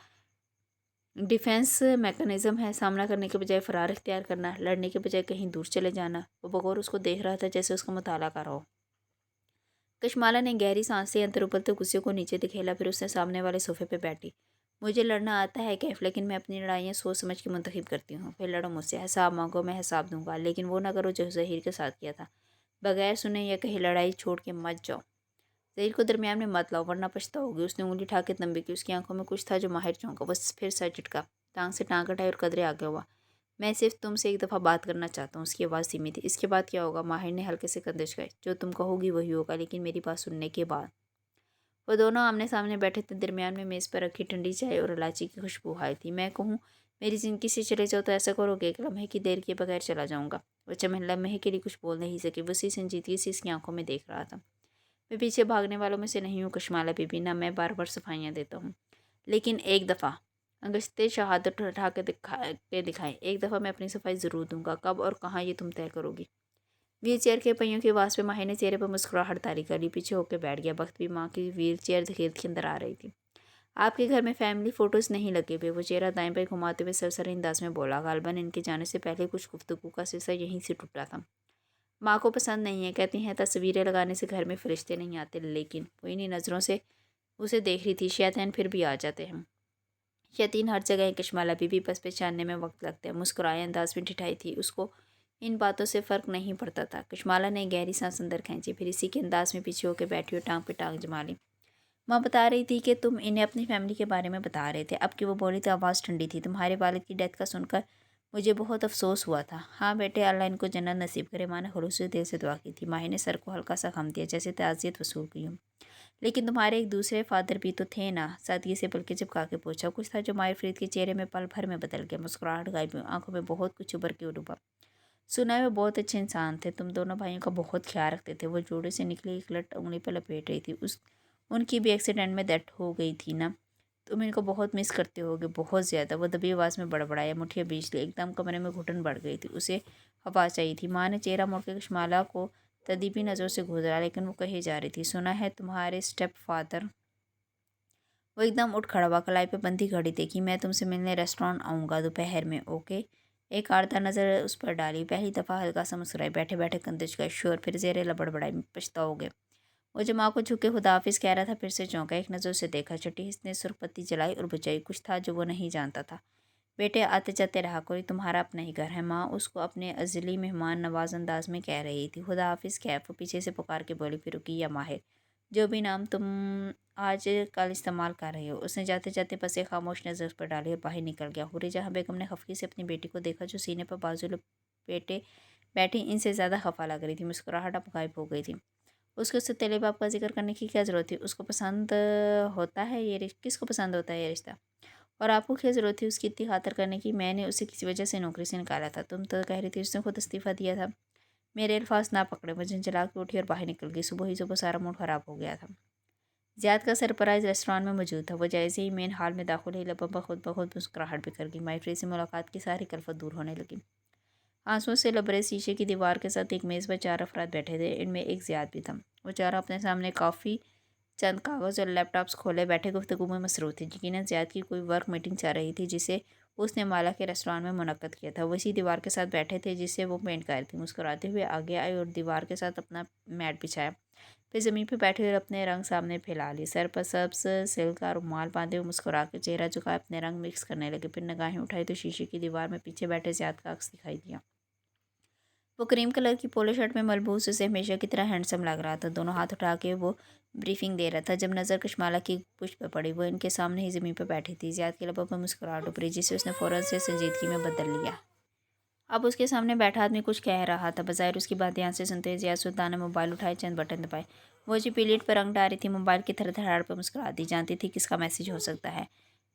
डिफेंस मैकेनिज्म है? सामना करने के बजाय फरार इख्तियार करना, लड़ने के बजाय कहीं दूर चले जाना। वो बगौर उसको देख रहा था जैसे उसका मुताला कर रहा हो। कशमाला ने गहरी सांस से अंदर उबलते गुस्से को नीचे दिखेला, फिर उसने सामने वाले सोफे पे बैठी। मुझे लड़ना आता है कैफ, लेकिन मैं अपनी लड़ाइयाँ सोच समझ के मुंतखब करती हूँ। फिर लड़ो मुझसे, हिसाब मांगो, मैं हिसाब दूंगा, लेकिन वो ना करो जो ज़हीर के साथ किया था। बगैर सुने या कहीं लड़ाई छोड़ के मत जाओ। ज़हीर को दरमियान में मत लाओ वरना पछताओगी। उसने उंगली उठा के तंबी की। उसकी आंखों में कुछ था जो माहिर चौंका। बस फिर सर झटका, टांग से टांग हटाई और कदरे आगे हुआ। मैं सिर्फ तुमसे एक दफ़ा बात करना चाहता हूँ। उसकी आवाज़ धीमी थी। इसके बाद क्या होगा? माहिर ने हल्के से कंधे झुकाए। जो तुम कहोगी वही होगा, लेकिन मेरी बात सुनने के बाद। वो दोनों आमने सामने बैठे थे। दरमियान में मेज़ पर रखी ठंडी चाय और इलायची की खुशबू आई थी। मैं कहूँ मेरी ज़िंदगी से चले जाओ तो ऐसा करोगे? एक लम्हे की देर के बगैर चला जाऊँगा। वो चमन लम्हे के लिए कुछ बोल नहीं सकी। वो उसी संजीदगी से इसकी आंखों में देख रहा था। मैं पीछे भागने वालों में से नहीं हूँ कशमाला बीबी, ना मैं बार बार सफाइयाँ देता हूँ, लेकिन एक दफ़ा अंगश्ते शहादत उठा के दिखाएं। एक दफ़ा मैं अपनी सफाई ज़रूर दूंगा। कब और कहाँ ये तुम तय करोगी। व्हील चेयर के पहियों की आवाज़ पे माही ने चेहरे पर मुस्कुराहट तारी कर ली। पीछे होकर बैठ गया। वक्त भी माँ की व्हील चेयर धकेल के अंदर आ रही थी। आपके घर में फैमिली फ़ोटोज़ नहीं लगे हुए। वो चेहरा दाएं बाएं घुमाते हुए सरसरी अंदाज में बोला। गालबन इनके जाने से पहले कुछ गुफ्तगू का सिलसिला यहीं से टूटा था। माँ को पसंद नहीं है, कहती हैं तस्वीरें लगाने से घर में फरिश्ते नहीं आते, लेकिन वो इन्हीं नज़रों से उसे देख रही थी। शैतान फिर भी आ जाते हैं। शैतीन हर जगह है। कशमाला बीबी बस पहचानने में वक्त लगता है। मुस्कुराए अंदाज में ठिठाई थी। उसको इन बातों से फ़र्क नहीं पड़ता था। कशमाला ने गहरी सांस अंदर खींची, फिर इसी के अंदाज में पीछे होकर बैठी और टांग पे टांग जमा ली। माँ बता रही थी कि तुम इन्हें अपनी फैमिली के बारे में बता रहे थे। अब कि वो बोली तो आवाज़ ठंडी थी। तुम्हारे वालिद की डेथ का सुनकर मुझे बहुत अफसोस हुआ था। हाँ बेटे, अल्लाह इनको जन्नत नसीब करे। माँ ने खलूस से दिल से दुआ की थी। माही ने सर को हल्का सा खम दिया, जैसे ताज़ियत वसूल की हूँ। लेकिन तुम्हारे एक दूसरे फादर भी तो थे ना? सादगी से पलके चिपका के पूछा। कुछ था जो माहिर फरीद के चेहरे में पल भर में बदल गया। मुस्कुराहट गायब हुई, आंखों में बहुत कुछ उभर के डूबा। सुना है वो बहुत अच्छे इंसान थे। तुम दोनों भाइयों का बहुत ख्याल रखते थे। वो जोड़े से निकली एक लट उंगली पर लपेट रही थी। उनकी भी एक्सीडेंट में डेथ हो गई थी ना? तुम इनको बहुत मिस करते होगे, बहुत ज़्यादा। वो दबी आवाज़ में बड़बड़ाया, मुठियाँ बीच ली। एकदम कमरे में घुटन बढ़ गई थी। उसे हवा चाहिए थी। माँ ने चेहरा मोड़ के कशमाला को तदीबी नज़रों से गुजरा, लेकिन वो कही जा रही थी। सुना है तुम्हारे स्टेप फादर। वो एकदम उठ खड़ा हुआ, कलाई पे बंधी घड़ी देखी। मैं तुमसे मिलने रेस्टोरेंट आऊँगा दोपहर में, ओके? एक आड़ता नज़र उस पर डाली। पहली दफ़ा हल्का सा मुस्कुराई। बैठे बैठे कंधे झुकाए। श्योर। फिर जेरे लबड़बड़ाई। पछताओगे। वो जो माँ को झुके खुदाफिज कह रहा था, फिर से चौंका। एक नज़र से देखा। छठी ने सुर्खपत्ती जलाई और बुझाई। कुछ था जो वो नहीं जानता था। बेटे, आते जाते रहा कोई, तुम्हारा अपना ही घर है। माँ उसको अपने अजली मेहमान नवाज अंदाज में कह रही थी। खुदा हाफिज़ कैफ। वो पीछे से पुकार के बोली। फिर रुकी। या माहिर, जो भी नाम तुम आज कल इस्तेमाल कर रहे हो। उसने जाते जाते बस एक खामोश नज़र उस पर डाली और बाहर निकल गया। हुर्रे जहाँ बेगम ने खफकी से अपनी बेटी को देखा, जो सीने पर बाजू लपेटे बैठी इनसे ज़्यादा खफा लग रही थी। मुस्कुराहट अब गायब हो गई थी। उसको उससे तेले बाप का जिक्र करने की क्या ज़रूरत थी? उसको पसंद होता है ये रिश्ता? किसको पसंद होता है ये रिश्ता? और आपको क्या ज़रूरत थी उसकी इतनी खातर करने की? मैंने उसे किसी वजह से नौकरी से निकाला था। तुम तो कह रही थी उसने खुद इस्तीफ़ा दिया था। मेरे अल्फाज ना पकड़े। वो झंझला के उठी और बाहर निकल गई। सुबह ही सुबह सारा मूड ख़राब हो गया था। ज़ियाद का सरप्राइज़ रेस्टोरेंट में मौजूद था। वो जैसे ही मेन हॉल में दाखिल हुई, लबों पर खुद ब खुद मुस्कुराहट बिखर गई। माइफ्री से मुलाकात की सारी कल्फत दूर होने लगी। आंसुओं से लबरे शीशे की दीवार के साथ एक मेज़ पर 4 अफराद बैठे थे। इनमें एक ज़ियाद भी था। वो चारों अपने सामने कॉफ़ी, चंद कागज़ और लैपटॉप्स खोले बैठे गुफ्तगू में मसरूफ़ थे। यकीनन ज़ियाद की कोई वर्क मीटिंग चल रही थी, जिसे उसने माला के रेस्टोरेंट में मुनक्कद किया था। वो इसी दीवार के साथ बैठे थे जिसे वो पेंट कर रही थी। मुस्कुराते हुए आगे आई और दीवार के साथ अपना मैट बिछाया। फिर ज़मीन पर बैठे हुए अपने रंग सामने फैला लिए। सर पर सब्ज़ सिल्क का रुमाल बांधे हुए मुस्कुरा के चेहरा झुकाए अपने रंग मिक्स करने लगे। फिर निगाहें उठाई तो शीशे की दीवार में पीछे बैठे ज़ियाद का अक्स दिखाई दिया। वो क्रीम कलर की पोलो शर्ट में मलबूस उसे हमेशा की तरह हैंडसम लग रहा था। दोनों हाथ उठा के वो ब्रीफिंग दे रहा था। जब नज़र कशमाला की पुष्प पे पड़ी, वो इनके सामने ही ज़मीन पर बैठी थी। ज़ियाद के लबों पर मुस्कुराहट उभरी, जिसे उसने फ़ौरन से संजीदगी में बदल लिया। अब उसके सामने बैठा आदमी कुछ कह रहा था। बज़ाहिर उसकी बात ध्यान से सुनते हुए ज़ियाद सुल्तान ने मोबाइल उठाए, चंद बटन दबाए। वो जो पीलीट पर रंग डाल रही थी, मोबाइल की थरथराहट पर मुस्कुरा दी। जानती थी किसका मैसेज हो सकता है।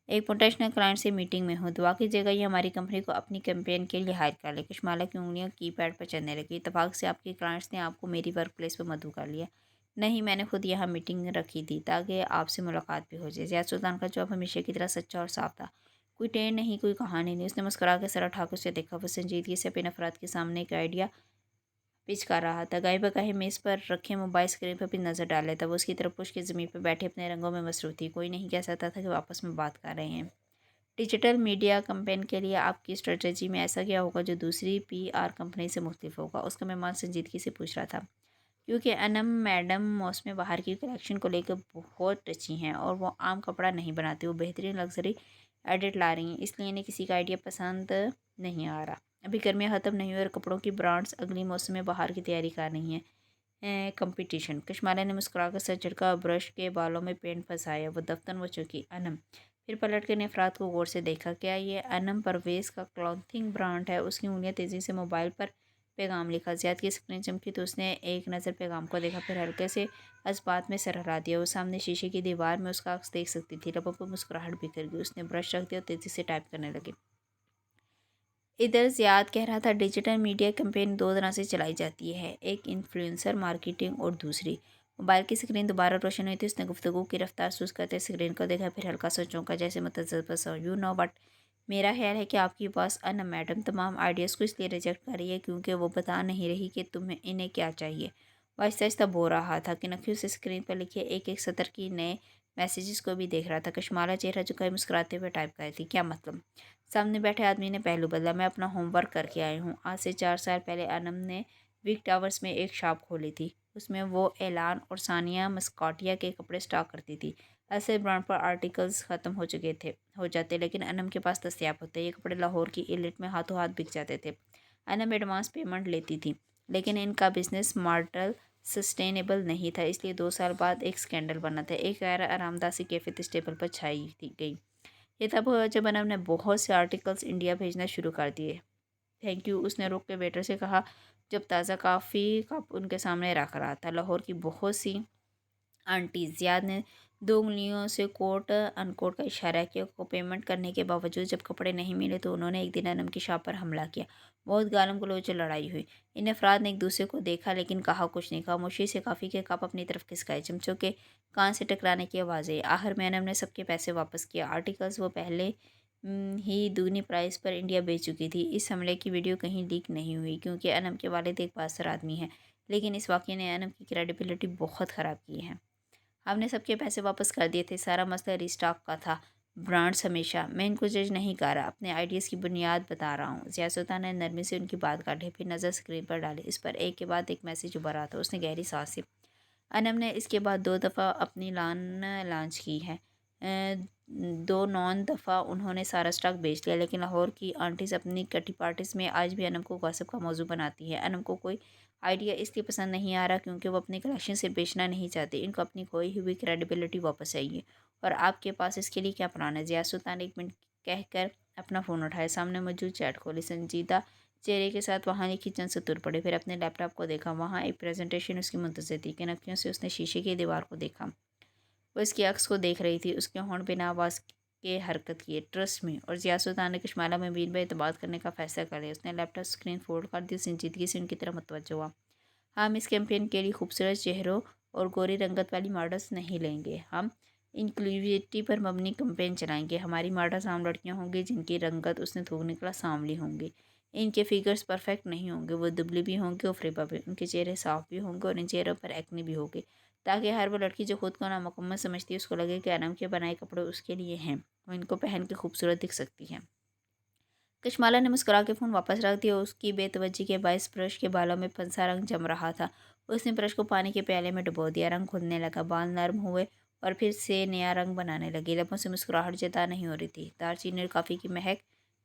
एक पोटेंशियल क्लाइंट से मीटिंग में हूँ, दुआ कीजिएगा ये हमारी कंपनी को अपनी कैंपेन के लिए हायर कर ले। कुशमाला की उंगलियां कीपैड पर चलने लगी। इत्तेफाक से आपके क्लाइंट्स ने आपको मेरी वर्क प्लेस पर मधु कर लिया। नहीं, मैंने खुद यहाँ मीटिंग रखी थी ताकि आपसे मुलाकात भी हो जाए। ज़िया सुल्तान का जवाब हमेशा की तरह सच्चा और साफ था। कोई टेढ़ नहीं, कोई कहानी नहीं। उसने मुस्कुरा के सर ठाकुर से देखा। वो संजीदगी से अपने अफराद के सामने एक आइडिया पिच कर रहा था। गाय बगाहे मेज़ पर रखे मोबाइल स्क्रीन पर भी नज़र डाले तब उसकी तरफ पुश के ज़मीन पर बैठे अपने रंगों में मसरूफ़ थी। कोई नहीं कह सकता था कि वो आपस में बात कर रहे हैं। डिजिटल मीडिया कैंपेन के लिए आपकी स्ट्रेटजी में ऐसा क्या होगा जो दूसरी पीआर कंपनी से मुख्तलिफ होगा? उसका मेहमान संजीदगी से पूछ रहा था। क्योंकि अनम मैडम मौसम बाहर की कलेक्शन को लेकर बहुत टची हैं और वो आम कपड़ा नहीं बनाती, वो बेहतरीन लग्जरी एडिट ला रही हैं, इसलिए इन्हें किसी का आइडिया पसंद नहीं आ रहा। अभी गर्मियाँ ख़त्म नहीं हुई और कपड़ों की ब्रांड्स अगली मौसम में बाहर की तैयारी कर रही हैं। कंपटीशन। कश्माला ने मुस्कुराकर सर झटका, ब्रश के बालों में पेंट फंसाया। वो दफ्तर में चुकी। अनम फिर पलट कर ने अफराद को गौर से देखा। क्या ये अनम परवेज़ का क्लॉथिंग ब्रांड है? उसकी उंगलियां तेज़ी से मोबाइल पर पैगाम लिखा। ज़ियाद की स्क्रीन चमकी तो उसने एक नज़र पैगाम को देखा, फिर हल्के से इस्पात में सर हिला दिया। वो सामने शीशे की दीवार में उसका अक्स देख सकती थी। लबों पर मुस्कुराहट बिखर गई। उसने ब्रश रख दिया और तेज़ी से टाइप करने लगी। इधर ज़ियाद कह रहा था, डिजिटल मीडिया कैंपेन दो तरह से चलाई जाती है, एक इन्फ्लुएंसर मार्केटिंग और दूसरी। मोबाइल की स्क्रीन दोबारा रोशन हुई थी। उसने गुफ्तगू की रफ्तार सुस्त करते स्क्रीन को देखा, फिर हल्का सा चौंका, जैसे मुतज़्ज़िज़ सा। यू नो वट, मेरा ख्याल है कि आपकी बॉस अनम मैडम तमाम आइडियाज़ को इसलिए रिजेक्ट कर रही है क्योंकि वो बता नहीं रही कि तुम्हें इन्हें क्या चाहिए। वो आहिस्ता आहिस्ता बोल रहा था कि नखियों से स्क्रीन पर लिखे एक एक सतर की नए मैसेजेस को भी देख रहा था। कश्माला चेहरा झुकाए मुस्कुराते हुए टाइप कर रही थी। क्या मतलब? सामने बैठे आदमी ने पहलू बदला। मैं अपना होमवर्क करके आई हूँ। आज से 4 साल पहले अनम ने विक टावर्स में एक शॉप खोली थी। उसमें वो एलान और सानिया मस्कॉटिया के कपड़े स्टॉक करती थी। ऐसे ब्रांड पर आर्टिकल्स ख़त्म हो जाते, लेकिन अनम के पास दस्तियाब होते। ये कपड़े लाहौर की इलिट में हाथों हाथ बिक जाते थे। अनम एडवांस पेमेंट लेती थी, लेकिन इनका बिजनेस मॉडल सस्टेनेबल नहीं था, इसलिए 2 साल बाद एक स्कैंडल बना था। एक गैर आरामदाह सी कैफियत टेबल पर छाई थी गई। ये तब हुआ जब अनम ने बहुत से आर्टिकल्स इंडिया भेजना शुरू कर दिए। थैंक यू, उसने रुक के वेटर से कहा जब ताज़ा कॉफ़ी कप उनके सामने रख रहा था। लाहौर की बहुत सी आंटी। ज़ियाद ने 2 उंगलियों से कोट अनकोट का इशारा किया। को पेमेंट करने के बावजूद जब कपड़े नहीं मिले तो उन्होंने एक दिन अनम की शॉप पर हमला किया। बहुत गालम गलोच लड़ाई हुई। इन अफराद ने एक दूसरे को देखा लेकिन कहा कुछ नहीं। खामोशी से काफ़ी के कप अपनी तरफ खिसकाए। चमचों के कान से टकराने की आवाज़ें। आखिर में अनम ने सबके पैसे वापस किया। आर्टिकल्स वो पहले ही दुगनी प्राइस पर इंडिया बेच चुकी थी। इस हमले की वीडियो कहीं लीक नहीं हुई क्योंकि अनम के वालिद एक बासर आदमी हैं, लेकिन इस वाक़ये ने अनम की क्रेडिबिलिटी बहुत ख़राब की है। हमने सबके पैसे वापस कर दिए थे। सारा मसला रिस्टॉक का था। ब्रांड्स हमेशा। मैं इनको जज नहीं कर रहा, अपने आइडियाज़ की बुनियाद बता रहा हूँ। ज़िया सुल्तान ने नरमी से उनकी बात काटी, फिर नज़र स्क्रीन पर डाली। इस पर एक के बाद एक मैसेज उभर रहा था। उसने गहरी सांस ली। अनम ने इसके बाद 2 दफ़ा अपनी लान लॉन्च की है। 2 9 दफ़ा उन्होंने सारा स्टॉक बेच लिया, लेकिन लाहौर की आंटीज़ अपनी कटी पार्टीज़ में आज भी अनम को गॉसिप का मौजू बनाती है। अनम को कोई आइडिया इसलिए पसंद नहीं आ रहा क्योंकि वो अपनी कलेक्शन से बेचना नहीं चाहती। इनको अपनी खोई हुई क्रेडिबिलिटी वापस चाहिए और आपके पास इसके लिए क्या प्लान है? ज़िया सुल्तान एक मिनट कहकर अपना फ़ोन उठाया, सामने मौजूद चैट खोली, संजीदा चेहरे के साथ वहाँ ही किचन से तुर पड़े। फिर अपने लैपटॉप को देखा। वहाँ एक प्रेजेंटेशन उसकी मुंतज़िर थी। किन से उसने शीशे की दीवार को देखा। वो इसकी अक्स को देख रही थी। उसके होंठ बिना आवाज़ के हरकत किए। ट्रस्ट में। और ज़िया सुल्तान ने कश्माला में वीर पर एतबार करने का फैसला कर लिया। उसने लैपटॉप स्क्रीन फोल्ड कर दी, संजीदगी से उनकी तरफ मुतवज्जो हुआ। हम इस कैंपेन के लिए खूबसूरत चेहरों और गोरी रंगत वाली मॉडल्स नहीं लेंगे। हम इंक्लूसिविटी पर मबनी कैंपेन चलाएंगे। हमारी मॉडल्स आम लड़कियां होंगी जिनकी रंगत उसने थूक निकला सांवली होंगी। इनके फिगर्स परफेक्ट नहीं होंगे, वो दुबली भी होंगे और फ्रेबा भी। उनके चेहरे साफ भी होंगे और इन चेहरों पर एक्ने भी होंगे, ताकि हर वो लड़की जो खुद को नामुकम्मल समझती है उसको लगे कि अनम के बनाए कपड़े उसके लिए हैं, वो इनको पहन के खूबसूरत दिख सकती है। कश्माला ने मुस्कुरा के फ़ोन वापस रख दिया। उसकी बेतवज्जी के बायस ब्रश के बालों में फंसा रंग जम रहा था। उसने ब्रश को पानी के प्याले में डुबो दिया। रंग खुलने लगा, बाल नरम हुए और फिर से नया रंग बनाने लगे। लबों से मुस्कुराहट जता नहीं हो रही थी। दालचीनी और कॉफ़ी की महक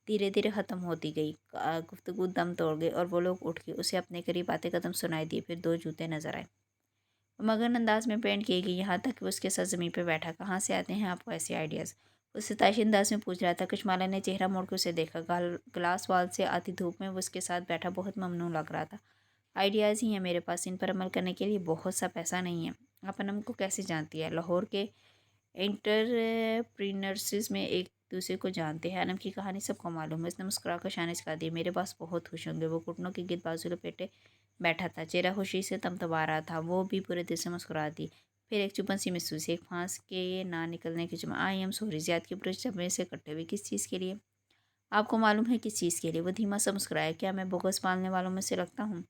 धीरे धीरे ख़त्म होती गई। गुफ्तगू दम तोड़ गई और वो लोग उठ गए। उसे अपने करीब आते कदम सुनाई दिए, फिर 2 जूते नजर आए। मगन अंदाज में पेंट की गई, यहाँ तक कि उसके साथ ज़मीन पर बैठा। कहाँ से आते हैं आपको ऐसे आइडियाज़? उससे ताशी अंदाज में पूछ रहा था। कश्माला ने चेहरा मोड़ के उसे देखा। ग्लास वाल से आती धूप में वो उसके साथ बैठा बहुत ममनून लग रहा था। आइडियाज़ ही हैं मेरे पास, इन पर अमल करने के लिए बहुत सा पैसा नहीं है। आप अनम को कैसे जानती है? लाहौर के एंटरप्रीनर्सिस में एक दूसरे को जानते हैं। अनम की कहानी सबको मालूम है। उसने मुस्कुराकर शानिश का दी, मेरे पास बहुत खुश होंगे। वो घुटनों के गिर्द बाजू लपेटे बैठा था, चेहरा खुशी से तमतमा रहा था। वो भी पूरे दिल से मुस्कुरा दी। फिर एक चुपन सी महसूस, एक फांस के ना निकलने की चुमा। I am sorry. ज़ियाद की ब्रश जब से इकट्ठे हुए। किस चीज़ के लिए? आपको मालूम है किस चीज़ के लिए? वो धीमा सा मुस्कुराया। क्या मैं बोगस पालने वालों में से लगता हूँ?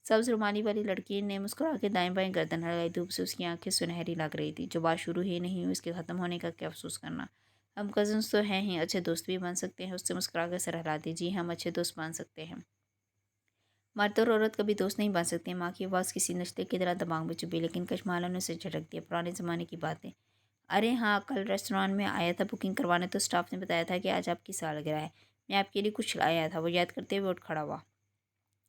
सब्ज रुमाली वाली लड़की ने मुस्कुरा के दाएं बाएं गर्दन हिलाई। धूप से उसकी आंखें सुनहरी लग रही थी। जो बात शुरू ही नहीं हुई, उसके ख़त्म होने का क्या अफसोस करना। हम कज़न्स तो हैं ही, अच्छे दोस्त भी बन सकते हैं। उससे मुस्कुरा कर सर हिला दी। जी, हम अच्छे दोस्त बन सकते हैं। मर्द और औरत कभी दोस्त नहीं बन सकते। माँ की आवाज़ किसी नशे की तरह दिमाग में चुभी, लेकिन कशमाला ने उसे झटक दिया। पुराने ज़माने की बातें। अरे हाँ, कल रेस्टोरेंट में आया था बुकिंग करवाने, तो स्टाफ ने बताया था कि आज आपकी सालगिरह है। मैं आपके लिए कुछ लाया था। वो याद करते हुए उठ खड़ा हुआ।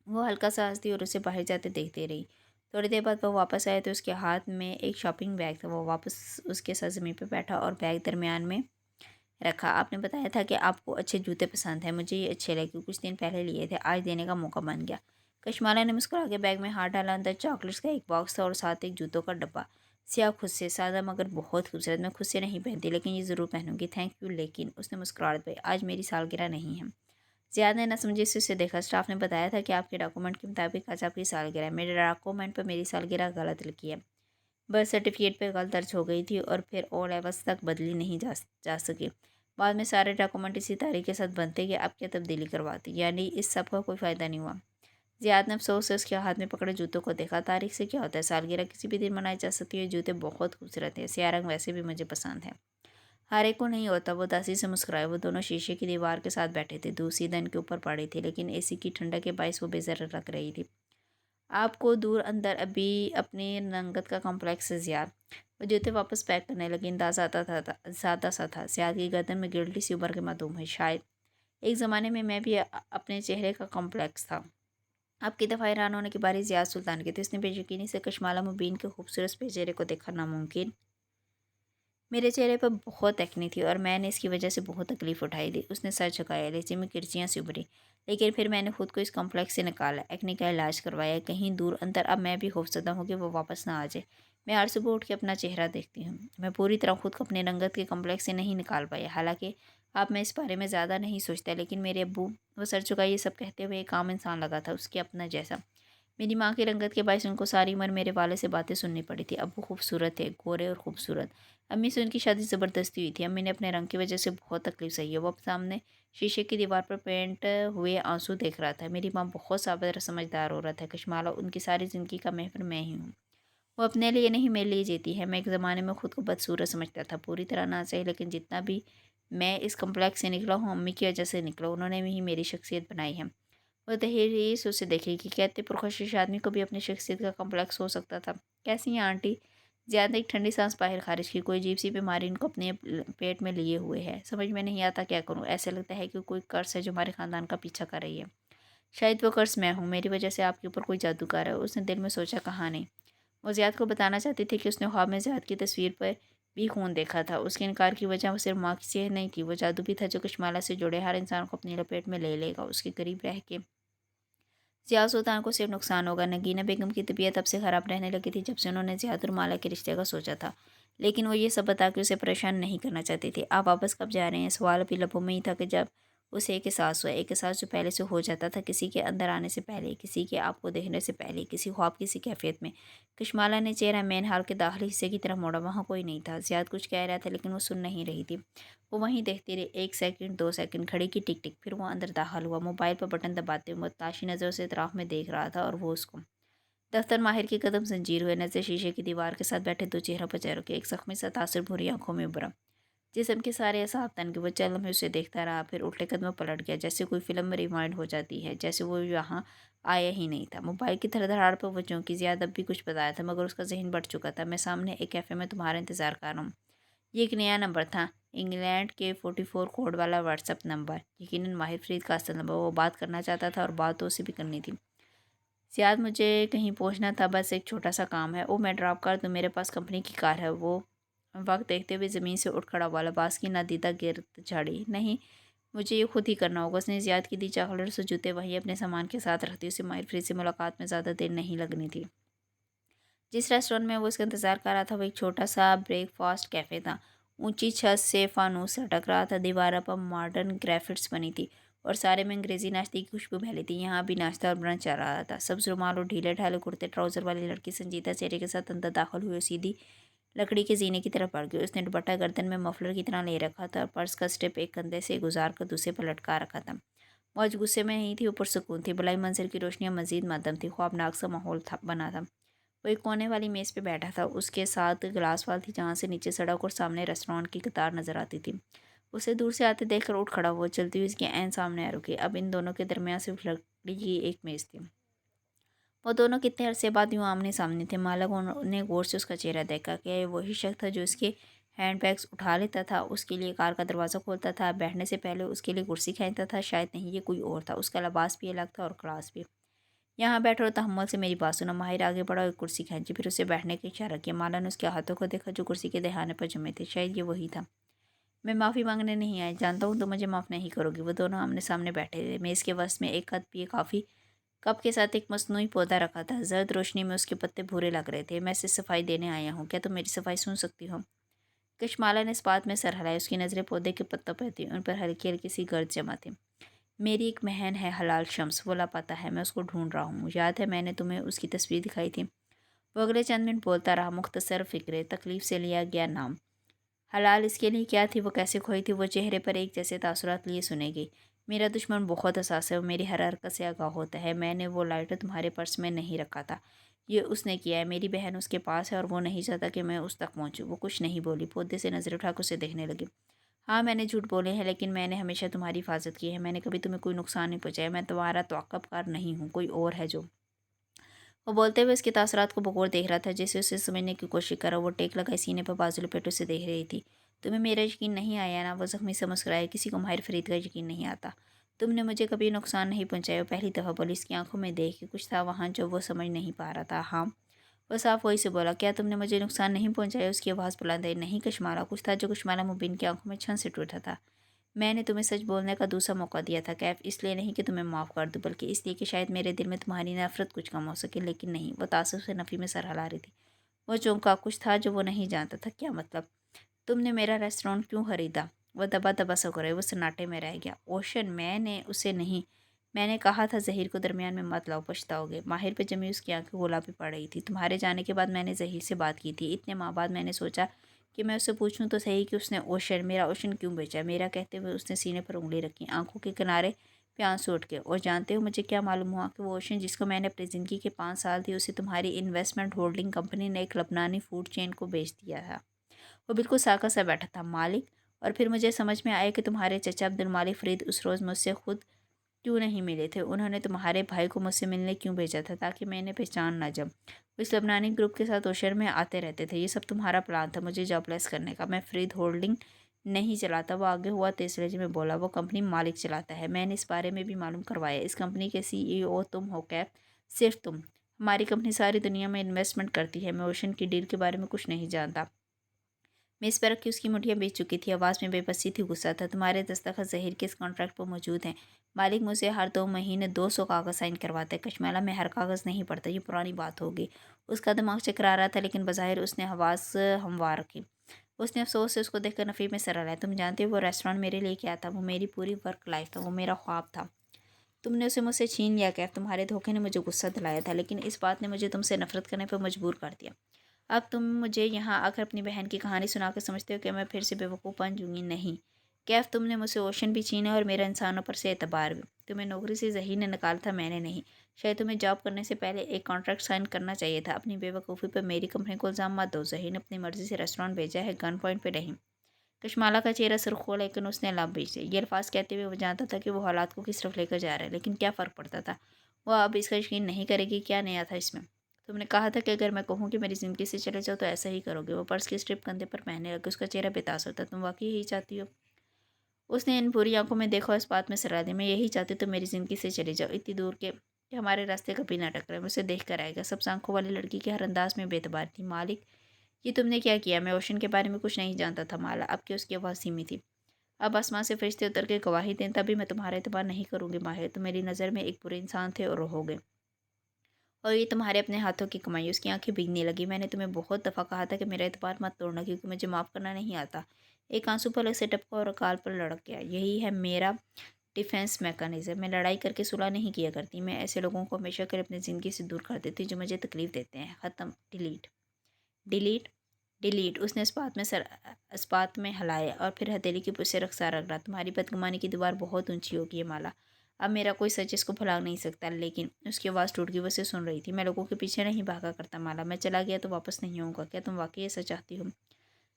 वो हल्का सा हंस दी और उसे बाहर जाते देखते रही। थोड़ी देर बाद वो वापस आया तो उसके हाथ में एक शॉपिंग बैग था। वो वापस उसके साथ ज़मीन पर बैठा और बैग दरमियान में रखा। आपने बताया था कि आपको अच्छे जूते पसंद हैं। मुझे ये अच्छे लगे, कुछ दिन पहले लिए थे, आज देने का मौका बन गया। कशमाला ने मुस्कुरा के बैग में हाथ डाला। अंदर चॉकलेट्स का एक बॉक्स था और साथ एक जूतों का डब्बा। सिया खुद से, सादा मगर बहुत खूबसूरत। मैं खुद से नहीं पहनती, लेकिन ये ज़रूर पहनूंगी। Thank you. लेकिन उसने मुस्कुराहट पाई, आज मेरी सालगिरह नहीं है। ज़ियाद ने समझे से उसे देखा। स्टाफ ने बताया था कि आपके डॉक्यूमेंट के मुताबिक आज आपकी सालगिरह है। मेरे डॉक्यूमेंट पर मेरी सालगिरह गलत लिखी है। बर्थ सर्टिफिकेट पे गलत दर्ज हो गई थी और फिर ओ लेवल्स तक बदली नहीं जा सकी। बाद में सारे डॉक्यूमेंट इसी तारीख के साथ बनते कि आप क्या तब्दीली करवाती, यानी इस सब का कोई फ़ायदा नहीं हुआ। ज़ियाद ने अफसोस से उसके हाथ में पकड़े जूतों को देखा। तारीख से क्या होता है? सालगिरह किसी भी दिन मनाई जा सकती है। जूते बहुत खूबसूरत हैं। स्याह रंग वैसे भी मुझे पसंद है। हर एक को नहीं होता। वो दासी से मुस्कुराए। वो दोनों शीशे की दीवार के साथ बैठे थे। दूसरी दन के ऊपर पड़ी थी, लेकिन एसी की ठंडक के बायस वो बेजर लग रही थी। आपको दूर अंदर अभी अपनी रंगत का कॉम्प्लेक्स है ज़ियाद। वो जूते वापस पैक करने लगी। अंदाज़ा आता था सादा सा था। ज़ियाद की गर्दन में गिल्टी सी उभर के मालूम है, शायद एक ज़माने में मैं भी अपने चेहरे का कॉम्प्लेक्स था। आपकी दफ़ा हैरान होने की बारी ज़ियाद सुल्तान की थी। उसने बेयकीनी से कशमाला मुबीन के खूबसूरत पे चेहरे को देखा। नामुमकिन। मेरे चेहरे पर बहुत एक्ने थी और मैंने इसकी वजह से बहुत तकलीफ़ उठाई थी। उसने सर झुकाया, लहजे में किरचियाँ सी उभरी। लेकिन फिर मैंने खुद को इस कॉम्प्लेक्स से निकाला, एक्ने का इलाज करवाया। कहीं दूर अंदर अब मैं भी खौफजदा हूँ कि वो वापस ना आ जाए। मैं हर सुबह उठ के अपना चेहरा देखती हूँ। मैं पूरी तरह खुद को अपने रंगत के कॉम्प्लेक्स से नहीं निकाल पाया। हालांकि अब मैं इस बारे में ज़्यादा नहीं सोचता, लेकिन मेरे अब्बू, वो सर झुकाए ये सब कहते हुए एक आम इंसान लगा था, उसके अपना जैसा। मेरी माँ की रंगत के बायस उनको सारी उम्र मेरे वाले से बातें सुननी पड़ी थी। अब्बू खूबसूरत थे, गोरे और खूबसूरत। अम्मी से उनकी शादी ज़बरदस्ती हुई थी। अम्मी ने अपने रंग की वजह से बहुत तकलीफ सही है। वो अब सामने शीशे की दीवार पर पेंट हुए आंसू देख रहा था। मेरी माँ बहुत साबित समझदार औरत है। कशमाला, उनकी सारी ज़िंदगी का महवर मैं ही हूँ। वो अपने लिए नहीं, मेरे लिए जीती है। मैं एक ज़माने में खुद को बदसूरत समझता था, पूरी तरह ना सही, लेकिन जितना भी मैं इस कम्प्लेक्स से निकला हूँ, अम्मी की वजह से निकला। उन्होंने ही मेरी शख्सियत बनाई है। वो तहरीर उसे देखेगी। कहते पुरखशिश आदमी को भी अपनी शख्सियत का कम्प्लेक्स हो सकता था। कैसी हैं आंटी? ज़्यादा एक ठंडी सांस बाहर खारिज की। कोई अजीब सी बीमारी इनको अपने पेट में लिए हुए है। समझ में नहीं आता क्या करूं। ऐसे लगता है कि कोई कर्स है जो हमारे ख़ानदान का पीछा कर रही है। शायद वो कर्स मैं हूँ। मेरी वजह से आपके ऊपर कोई जादूगर है। उसने दिल में सोचा, कहा नहीं। वो ज़ियाद को बताना चाहती थी कि उसने ख्वाब में ज़ियाद की तस्वीर पर भी खून देखा था। उसके इनकार की वजह वो सिर्फ माँ की सेहत नहीं थी, वो जादू भी था जो कशमाला से जुड़े हर इंसान को अपनी लपेट में ले लेगा। उसके करीब रह के ज़िया सुल्तान को सिर्फ नुकसान होगा। नगीना बेगम की तबीयत अब से ख़राब रहने लगी थी जब से उन्होंने ज़ियाद और माला के रिश्ते का सोचा था। लेकिन वो ये सब बता के उसे परेशान नहीं करना चाहती थी। आप वापस कब जा रहे हैं? सवाल अभी लबों में ही था कि जब उसे एक एहसास हुआ। एक एहसास जो पहले से हो जाता था, किसी के अंदर आने से पहले, किसी के आपको देखने से पहले, किसी ख्वाब, किसी कैफियत में। कशमाला ने चेहरा मेन हाल के दाखिली हिस्से की तरफ मोड़ा। वहाँ कोई नहीं था। ज़ियाद कुछ कह रहा था, लेकिन वो सुन नहीं रही थी। वो वहीं देखती रही। 1 सेकंड, 2 सेकंड, घड़ी की टिक टिक। फिर वो अंदर दाखिल हुआ। मोबाइल पर बटन दबाते हुए ताशी नज़रों से इतराफ़ में देख रहा था और वो उसको। दफ्तर माहिर के कदम जंजीर हुए। नज़र शीशे की दीवार के साथ बैठे दो चेहरों पर चेहरों के। एक ज़ख्मी सा तासुर भूरी आंखों में उभरा। जिस्म के सारे असाब तन के। वो चल में उसे देखता रहा, फिर उल्टे कदमों पलट गया, जैसे कोई फिल्म में रिवाइंड हो जाती है, जैसे वो यहाँ आया ही नहीं था। मोबाइल की धड़धड़ाहट पर वो चौंकी। ज़ियाद अब भी कुछ बताया था, मगर उसका जहन बढ़ चुका था। मैं सामने एक कैफ़े में तुम्हारा इंतज़ार कर रहा हूँ। ये एक नया नंबर था, इंग्लैंड के 44 कोड वाला व्हाट्सएप नंबर। यकीनन माहिर फरीद का असल नंबर। वो बात करना चाहता था और बात तो उसे भी करनी थी। ज़ियाद, मुझे कहीं पहुंचना था, बस एक छोटा सा काम है। ओ, मैं ड्रॉप कर दूँ? मेरे पास कंपनी की कार है। वो वक्त देखते हुए ज़मीन से उठ खड़ा हुआ। लिबास की नादीदा गिरद झाड़ी। नहीं, मुझे ये खुद ही करना होगा। उसने ज़ियाद की दी चॉकलेट से जूते वहीं अपने सामान के साथ रखती। उसे माहिर फरीद से मुलाकात में ज़्यादा देर नहीं लगनी थी। जिस रेस्टोरेंट में वो उसका इंतज़ार कर रहा था वो एक छोटा सा ब्रेकफास्ट कैफ़े था। ऊंची छत से फानूस लटक रहा था, दीवारों पर मॉडर्न ग्राफिक्स बनी थी और सारे में अंग्रेज़ी नाश्ते की खुशबू फैली थी। यहाँ भी नाश्ता और ब्रंच चल रहा था। सब्ज़ रुमाल और ढीले ढाले कुर्ते ट्राउज़र वाली लड़की संजीदा चेहरे के साथ अंदर दाखिल हुई और सीधी लकड़ी के जीने की तरफ बढ़ गई। उसने दुपट्टा गर्दन में मफलर की तरह ले रखा था और पर्स का स्ट्रिप एक कंधे से गुजार कर दूसरे पर लटका रखा था। मौज गुस्से में नहीं थी, ऊपर सुकून थी। भलाई मंजिल की रोशनियां मजीद मध्यम थी। ख्वाबनाक सा माहौल था बना था। वो एक कोने वाली मेज़ पे बैठा था। उसके साथ ग्लास वाल थी जहाँ से नीचे सड़क और सामने रेस्टोरेंट की कतार नजर आती थी। उसे दूर से आते देखकर उठ खड़ा हुआ, चलती हुई उसके ऐन सामने आ रुकी। अब इन दोनों के दरमियान सिर्फ लकड़ी की एक मेज़ थी। वो दोनों कितने अरसे बाद यूँ आमने सामने थे। मालक ने गौर से उसका चेहरा देखा। क्या ये वही शख्स था जो उसके हैंड बैग्स उठा लेता था, उसके लिए कार का दरवाज़ा खोलता था, बैठने से पहले उसके लिए कुर्सी खींचता था? शायद नहीं, ये कोई और था। उसका लिबास भी अलग था और क्लास भी। यहाँ बैठो और तहम्मुल से मेरी बात सुनो। माहिर आगे बढ़ा और एक कुर्सी खींची, फिर उसे बैठने का इशारा किया। माला ने उसके हाथों को देखा जो कुर्सी के दहाने पर जमे थे। शायद ये वही था। मैं माफ़ी मांगने नहीं आई, जानता हूँ तो मुझे माफ़ नहीं करोगी। वो दोनों आमने सामने बैठे थे। मेज़ के वस्त में एक कप पिए काफ़ी कप के साथ एक मसनूई पौधा रखा था। जर्द रोशनी में उसके पत्ते भूरे लग रहे थे। मैं इसे सफाई देने आया हूँ, क्या तुम मेरी सफाई सुन सकती हो? कशमाला ने इस बात में सर हिलाया। उसकी नज़रें पौधे के पत्तों पर थी, उन पर हल्की हल्की सी गर्द जमा थी। मेरी एक बहन है हलाल शम्स, वो लापता है, मैं उसको ढूंढ रहा हूँ। याद है मैंने तुम्हें उसकी तस्वीर दिखाई थी? वो अगले चंद मिनट बोलता रहा। मुख्तसर फिक्रे, तकलीफ से लिया गया नाम। हलाल इसके लिए क्या थी, वो कैसे खोई थी? वो चेहरे पर एक जैसे तासुरात लिए सुनेगी। मेरा दुश्मन बहुत हसास है, वो मेरी हर हरकत से आगाह होता है। मैंने वो लाइटर तुम्हारे पर्स में नहीं रखा था, ये उसने किया है। मेरी बहन उसके पास है और वो नहीं चाहता कि मैं उस तक पहुंचूं। वो कुछ नहीं बोली, पौधे से नजर उठाकर उसे देखने लगी। हाँ, मैंने झूठ बोले हैं, लेकिन मैंने हमेशा तुम्हारी हिफाजत की है। मैंने कभी तुम्हें कोई नुकसान नहीं पहुंचाया। मैं तुम्हारा तौक़्क़ुफ़कार नहीं हूँ, कोई और है जो। वो बोलते हुए उसके तासरात को बगौर देख रहा था, जैसे उसे समझने की कोशिश कर रहा। वो टेक लगाए सीने पर बाजू लपेटे उसे देख रही थी। तुम्हें मेरा यकीन नहीं आया ना? वो जख्मी से मुस्कुराया। किसी को माहिर फरीद का यकीन नहीं आता। तुमने मुझे कभी नुकसान नहीं पहुंचाया। वो पहली दफ़ा बोली। इसकी आंखों में देख के कुछ था वहाँ जो वो समझ नहीं पा रहा था। हाँ, वो साफ वही से बोला। क्या तुमने मुझे नुकसान नहीं पहुंचाया? उसकी आवाज़ बुलंद आई। नहीं कशमाला। कुछ था जो कशमाला मुबीन की आंखों में छन से टूटा था। मैंने तुम्हें सच बोलने का दूसरा मौका दिया था कैफ, इसलिए नहीं कि तुम्हें माफ़ कर दूं, बल्कि इसलिए कि शायद मेरे दिल में तुम्हारी नफरत कुछ कम हो सके। लेकिन नहीं। वो तासुब से नफ़ी में सर हिला रही थी। वो चौंका। कुछ था जो वो नहीं जानता था। क्या मतलब? तुमने मेरा रेस्टोरेंट क्यों खरीदा? वह दबा दबा सा करे। वो सन्नाटे में रह गया। ओशन, मैंने उसे नहीं। मैंने कहा था ज़हीर को दरमियान में मत लाओ, पछताओगे। माहिर पे जमी उसकी आंखें गुलाबी पड़ रही थी। तुम्हारे जाने के बाद मैंने ज़हीर से बात की थी। इतने माह बाद मैंने सोचा कि मैं उससे पूछूं तो सही कि उसने ओशन, मेरा ओशन क्यों बेचा। मेरा कहते हुए उसने सीने पर उंगली रखी, आंखों के किनारे पे आंसू उठ के। और जानते हो मुझे क्या मालूम हुआ कि वो ओशन जिसको मैंने अपनी ज़िंदगी के 5 साल थे, उसे तुम्हारी इन्वेस्टमेंट होल्डिंग कंपनी ने एक लबनानी फूड चेन को बेच दिया था। वो बिल्कुल साका सा बैठा था। मालिक? और फिर मुझे समझ में आया कि तुम्हारे चचा अब्दुल मालिक फरीद उस रोज़ मुझसे खुद क्यों नहीं मिले थे। उन्होंने तुम्हारे भाई को मुझसे मिलने क्यों भेजा था? ताकि मैं इन्हें पहचान ना जाऊं। वो इस लबनानी ग्रुप के साथ ओशर में आते रहते थे। ये सब तुम्हारा प्लान था मुझे जॉबलेस करने का। मैं फरीद होल्डिंग नहीं चलाता। वो आगे हुआ तेज लहजे में बोला। वो कंपनी मालिक चलाता है। मैंने इस बारे में भी मालूम करवाया। इस कंपनी के CEO तुम हो कैफ, सिर्फ तुम। हमारी कंपनी सारी दुनिया में इन्वेस्टमेंट करती है। मैं ओशन की डील के बारे में कुछ नहीं जानता। मेज़ पर रखी उसकी मुठियाँ बेच चुकी थी। आवाज़ में बेबसी थी, गुस्सा था। तुम्हारे दस्तखत ज़हीर के इस कॉन्ट्रैक्ट पर मौजूद हैं। मालिक मुझसे हर 2 महीने 200 कागज़ साइन करवाता है। कशमाला में हर कागज़ नहीं पड़ता, ये पुरानी बात होगी। उसका दिमाग चकरा रहा था, लेकिन बज़ाहिर उसने हवास हमवार रखी। उसने अफसोस से उसको देखकर नफ़ी में सर हिलाया। तुम जानते हो वो रेस्टोरेंट मेरे लिए क्या था? वो मेरी पूरी वर्क लाइफ था, वो मेरा ख्वाब था। तुमने उसे मुझसे छीन लिया कैफ। तुम्हारे धोखे ने मुझे गुस्सा दिलाया था, लेकिन इस बात ने मुझे तुमसे नफरत करने पर मजबूर कर दिया। अब तुम मुझे यहाँ आकर अपनी बहन की कहानी सुनाकर समझते हो कि मैं फिर से बेवकूफ़ बन जाऊँगी? नहीं कैफ, तुमने मुझसे ओशन भी छीना और मेरा इंसानों पर से एतबार भी। तुम्हें नौकरी से ज़हीर ने निकाला था, मैंने नहीं। शायद तुम्हें जॉब करने से पहले एक कॉन्ट्रैक्ट साइन करना चाहिए था। अपनी बेवकूफ़ी पर मेरी कंपनी को इल्ज़ाम मत दो। ज़हीर ने अपनी मर्ज़ी से रेस्टोरेंट भेजा है, गन पॉइंट पर नहीं। कशमाला का चेहरा सुर्ख हुआ, लेकिन उसने लाभ भेजे। ये अल्फाज कहते हुए वो जानता था कि वो हालात को किस तरफ लेकर जा रहा है, लेकिन क्या फ़र्क पड़ता था? वह अब इसका यकीन नहीं करेगी। क्या नया था इसमें? तुमने कहा था कि अगर मैं कहूँ कि मेरी ज़िंदगी से चले जाओ तो ऐसा ही करोगे। वो पर्स की स्ट्रिप कंधे पर पहनने लगे। उसका चेहरा बेतासुर था। तुम वाकई यही चाहती हो? उसने इन बुरी आंखों में देखा और इस बात में सराह दी। मैं यही चाहती तो मेरी ज़िंदगी से चले जाओ, इतनी दूर के कि हमारे रास्ते कभी ना टकराए। मुझे देख कर आएगा। सब आंखों वाली लड़की के हर अंदाज में बेतबार थी। मालिक, ये तुमने क्या किया? मैं ओशन के बारे में कुछ नहीं जानता था माला। अब की उसकी आवाज़ सीमी थी। अब आसमान से फरिश्ते उतर के गवाही दें तभी मैं तुम्हारा एतबार नहीं करूँगी। माहिर, तुम मेरी नज़र में एक बुरे इंसान थे और रहोगे। और ये तुम्हारे अपने हाथों की कमाई। उसकी आंखें भीगने लगी। मैंने तुम्हें बहुत दफ़ा कहा था कि मेरा एतबार मत तोड़ना, क्योंकि मुझे माफ़ करना नहीं आता। एक आंसू पलक से टपका और गाल पर लड़क गया। यही है मेरा डिफेंस मैकेनिज़्म। मैं लड़ाई करके सुलह नहीं किया करती। मैं ऐसे लोगों को हमेशा कर अपनी ज़िंदगी से दूर कर देती हूँ जो मुझे तकलीफ़ देते हैं। ख़त्म। डिलीट। डिलीट। डिलीट। उसने इस्पात में हिलाया और फिर हथेली की पुछ से रखसा रगड़ा। तुम्हारी बदगुमानी की दीवार बहुत ऊंची होगी, ये माला। अब मेरा कोई सच इसको भुला नहीं सकता। लेकिन उसकी आवाज़ टूट गई। वो उसे सुन रही थी। मैं लोगों के पीछे नहीं भागा करता माला। मैं चला गया तो वापस नहीं आऊँगा। क्या तुम वाकई ऐसा चाहती हो?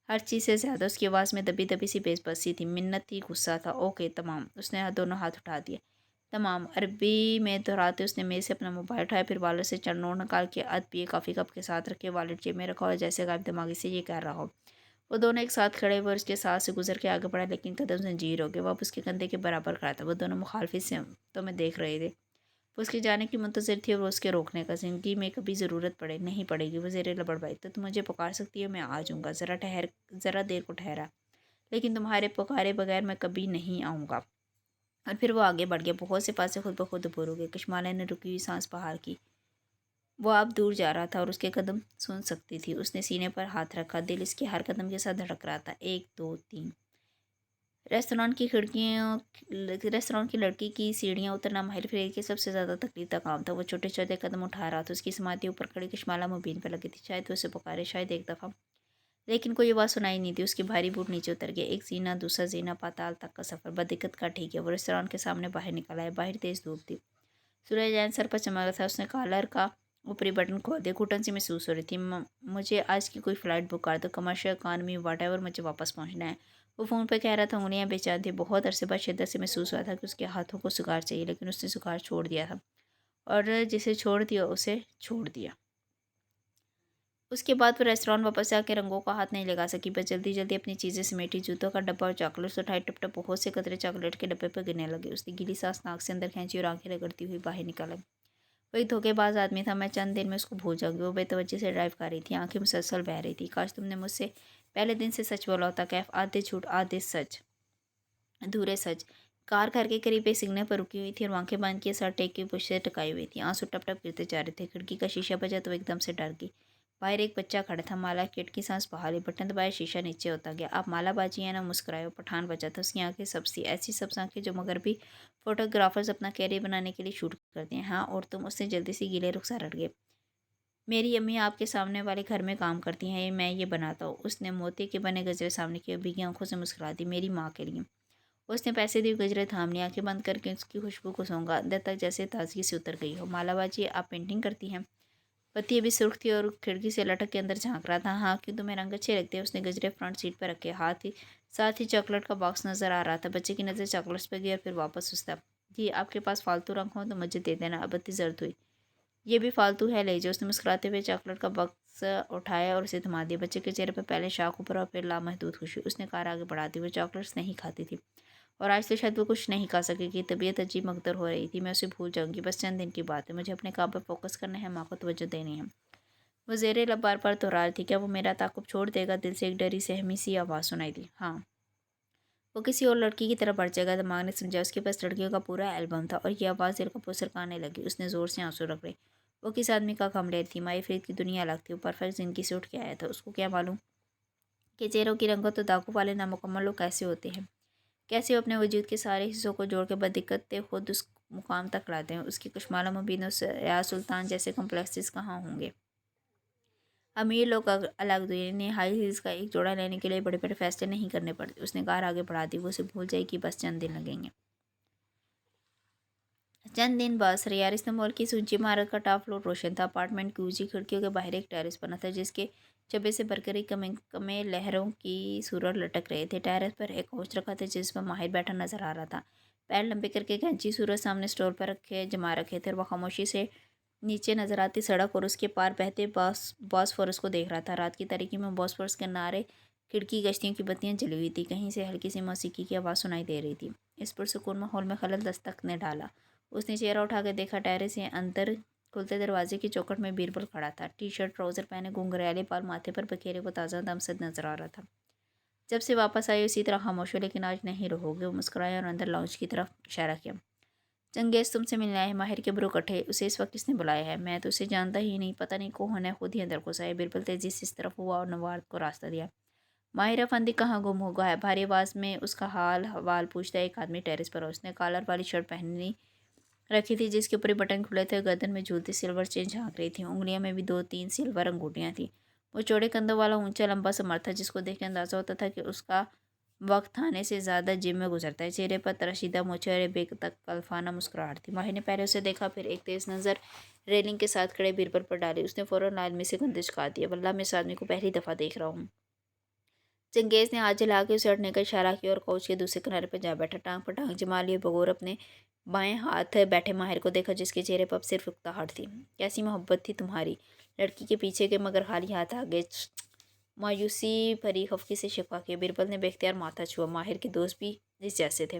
हर चीज़ से ज़्यादा उसकी आवाज़ में दबी दबी सी बेबसी थी। मिन्नत थी, गुस्सा था। ओके तमाम। उसने दोनों हाथ उठा दिए। तमाम अरबी में दोहराते उसने मेज़ से अपना मोबाइल उठाया, फिर वॉलेट से चन्नोड़ निकाल के अध पिए कॉफ़ी कप के साथ रखे वॉलेट जेब में रखा और जैसे गायब दिमागी से ये कह रहा हो। वो दोनों एक साथ खड़े हुए और उसके साथ से गुजर के आगे बढ़ा, लेकिन कदम जंजीर हो गए। वो अब उसके कंधे के बराबर खड़ा था। वो दोनों मुखालफी से तो मैं देख रहे थे। वो उसके जाने की मुंतज़िर थी और वो उसके रोकने का। ज़िंदगी में कभी ज़रूरत पड़े, नहीं पड़ेगी। वो ज़ेरे लबड़बाई। तो तुम मुझे पुकार सकती हो, मैं आ जाऊँगा। ज़रा देर को ठहरा। लेकिन तुम्हारे पुकारे बगैर मैं कभी नहीं आऊँगा। और फिर वो आगे बढ़ गया। बहुत से पास से खुद ब खुद दूर हो गए। कश्माला ने रुकी हुई सांस बाहर की। वो अब दूर जा रहा था और उसके कदम सुन सकती थी। उसने सीने पर हाथ रखा। दिल इसके हर कदम के साथ धड़क रहा था। 1 2 3। रेस्टोरेंट की लड़की की सीढ़ियाँ उतरना माहिर फेरी के सबसे ज़्यादा तकलीफ का काम था। वो छोटे छोटे कदम उठा रहा था। उसकी समाधि ऊपर खड़ी कश्माला मुबीन पर लगी थी। शायद वो उसे पुकारे, शायद एक दफ़ा। लेकिन कोई आवाज़ सुनाई नहीं थी। उसके भारी बूट नीचे उतर गए। एक जीना, दूसरा जीना, पाताल तक का सफ़र बदिक्कत का ठीक है। वो रेस्टोरेंट के सामने बाहर निकल आया। बाहर तेज़ धूप थी। सूरज जैन सर पर चमक रहा था। उसने कॉलर का ऊपरी बटन खोल दिया। घुटन सी महसूस हो रही थी। मुझे आज की कोई फ़्लाइट बुक कर दो, कमर्शियल इकॉनमी वॉटएवर, मुझे वापस पहुंचना है। वो फ़ोन पे कह रहा था। उंगलियां बेचैन थी। बहुत अरसे बाद शिद्दत से महसूस हुआ था कि उसके हाथों को सिगार चाहिए, लेकिन उसने सिगार छोड़ दिया था। और जिसे छोड़ दिया उसे छोड़ दिया। उसके बाद वो रेस्टोरेंट वापस आके रंगों का हाथ नहीं लगा सकी। बस जल्दी जल्दी अपनी चीज़ें समेटी, जूतों का डब्बा और चॉकलेट्स उठाए। टप टप बहुत से कतरे चॉकलेट के डब्बे पर गिरने लगे। उसने गीली सांस नाक से अंदर खींची और आंखें रगड़ती हुई बाहर निकल आई। वही धोखेबाज आदमी था। मैं चंद दिन में उसको भूल जाऊंगी। वो बेतवज्जी से ड्राइव कर रही थी। आंखें मुसलसल बह रही थी। काश तुमने मुझसे पहले दिन से सच बोला होता कैफ। आधे झूठ आधे सच, अधूरे सच। कार घर के करीब एक सिग्नल पर रुकी हुई थी और आंखें बंद किए सर टेक की पुष्ट से टकाई हुई थी। आंसू टप टप गिरते जा रहे थे। खिड़की का शीशा बजा तो एकदम से डर गई। बाहर एक बच्चा खड़ा था। माला खिड़की सांस बहाली। बटन दबाया, शीशा नीचे होता गया। आप माला बाजी है ना? मुस्कुराए। पठान बचा था। उसकी आंखें सबसी ऐसी सब्ज आंखें जो मगर भी फोटोग्राफर्स अपना कैरियर बनाने के लिए शूट करते हैं। हाँ और तुम? उसने जल्दी से गीले रुखसार हट गए। मेरी अम्मी आपके सामने वाले घर में काम करती हैं, मैं ये बनाता हूँ। उसने मोती के बने गजरे सामने किए। भीगी आंखों से मुस्कुरा दी। मेरी माँ के लिए। उसने पैसे दिए। गजरे थाम लिया। आंखें बंद करके उसकी खुशबू को सूंघा। अंदर तक जैसे ताजगी से उतर गई हो। मालाबाजी, आप पेंटिंग करती हैं? पति अभी सुर्ख थी और खिड़की से लटक के अंदर झांक रहा था। हाँ क्यों, तुम्हें रंग अच्छे लगते हैं? उसने गजरे फ्रंट सीट पर रखे। साथ ही चॉकलेट का बॉक्स नजर आ रहा था। बच्चे की नज़र चॉकलेट्स पर गई और फिर वापस उस तरफ। जी आपके पास फालतू रंग हो तो मुझे दे देना। अब बत्ती जर्द हुई। ये भी फालतू है, ले जाओ। उसने मुस्कुराते हुए चॉकलेट का बॉक्स उठाया और उसे थमा दिया। बच्चे के चेहरे पर पहले शौक ऊपर और फिर लामहदूद खुशी। उसने कार आगे बढ़ा दी। वो चॉकलेट्स नहीं खाती थी और आज तो शायद वो कुछ नहीं खा सकेगी। तबीयत अजीब मकदर हो रही थी। मैं उसे भूल जाऊंगी, बस चंद दिन की बात है। मुझे अपने काम पर फोकस करना है, माँ को तवज्जो देनी है। वो ज़ेरे लब बार बार दोहरा रही थी। क्या वो मेरा ताक़ुब छोड़ देगा? दिल से एक डरी सहमी सी आवाज़ सुनाई दी। हाँ। वो किसी और लड़की की तरफ बढ़ जाएगा। दिमाग ने समझा। उसके पास लड़कियों का पूरा एल्बम था और ये आवाज़ दिल को पुसरकाने लगी। उसने ज़ोर से आंसू रगड़े। वो किस आदमी का कम ले थी? माई फरीद की दुनिया अलग थी। वो परफेक्ट ज़िंदगी से उठ के आया था। उसको क्या मालूम कि चेहरों की रंगत तो दागों वाले नामुकम्मल लोग कैसे होते हैं। कैसे वो अपने वजूद के सारे हिस्सों को जोड़ के बदिक्कत खुद उस मुकाम तक लाते हैं। उसकी कुशमाला मुबीन और रियाज सुल्तान जैसे कम्प्लेक्सेस कहाँ होंगे। अमीर लोग अलग दुनिया ने हाई हील्स का एक जोड़ा लेने के लिए बड़े बड़े फैसले नहीं करने पड़ते। उसने कार आगे बढ़ा दी। वो उसे भूल जाएगी, बस चंद दिन लगेंगे। चंद दिन बाद सरियार इस्तेमाल की ऊंची इमारत का टॉप फ्लोर रोशन था। अपार्टमेंट की ऊंची खिड़कियों के बाहर एक टेरेस बना था जिसके चब्बे से बरकरी कमे कमे लहरों की सूरत लटक रहे थे। टेरेस पर एक कोच रखा था जिस पर माहिर बैठा नजर आ रहा था। पैर लंबे करके कैंची सूरज सामने स्टोर पर जमा रखे थे और वह खामोशी से नीचे नजर आती सड़क और उसके पार बहते बॉस्फोरस को देख रहा था। रात की तारीकी में बॉस्फोरस के किनारे खिड़की गश्तियों की बत्तियां जली हुई थी। कहीं से हल्की सी मौसीकी की आवाज़ सुनाई दे रही थी। इस पुरसुकून माहौल में खलल दस्तक ने डाला। उसने चेहरा उठा कर देखा। टेरेस से अंदर खुलते दरवाजे की चौखट में बीरबल खड़ा था। टी शर्ट ट्राउजर पहने, घुंघराले बाल माथे पर बखेरे, वो ताज़ा दमसद नजर आ रहा था। जब से वापस आई उसी तरह खामोश हो, लेकिन आज नहीं रहोगे। वो मुस्कुराया और अंदर लाउंज की तरफ इशारा किया। चंगेज़ तुमसे मिलने आया है। माहिर के ब्रो कटे। उसे इस वक्त किसने बुलाया है? मैं तो उसे जानता ही नहीं, पता नहीं कौन है, खुद ही अंदर घुसा है। बिरबल तेजी से इस तरफ हुआ और नवार को रास्ता दिया। माहिर अफंदी कहाँ गुम होगा है? भारी आवाज़ में उसका हाल हवाल पूछता एक आदमी टेरिस पर। उसने कॉलर वाली शर्ट पहनी रखी थी जिसके ऊपर बटन खुले थे। गर्दन में झूलती सिल्वर चेन झांक रही थी। उंगलियों में भी 2-3 सिल्वर अंगूठियां थी। वो चौड़े कंधों वाला ऊंचा लंबा सा मर्द था जिसको देख के अंदाजा होता था कि उसका वक्त थाने से ज़्यादा जिम में गुजरता है। चेहरे पर तरशीदा मूछें और एक बेतकल्फाना मुस्कुराहट थी। माहिर ने पहले उसे देखा, फिर एक तेज़ नज़र रेलिंग के साथ खड़े बीरबल पर डाली। उसने फ़ौरन आदमी से गंदे चुका दिया। वल्लाह मैं इस आदमी को पहली दफ़ा देख रहा हूँ। चंगेज़ ने हाथ जला के उसे हटने का इशारा किया और कोच के दूसरे किनारे पर जा बैठा। टांग पर टांग जमा लिए बगौर अपने बाएं हाथ बैठे माहिर को देखा जिसके चेहरे पर अब सिर्फ उकताहट थी। कैसी मोहब्बत थी तुम्हारी? लड़की के पीछे के मगर खाली हाथ आगे मायूसी भरी खफकी से शिकवा किया। बिरबल ने बेख्तियार माथा छुआ। माहिर के दोस्त भी इस जैसे थे।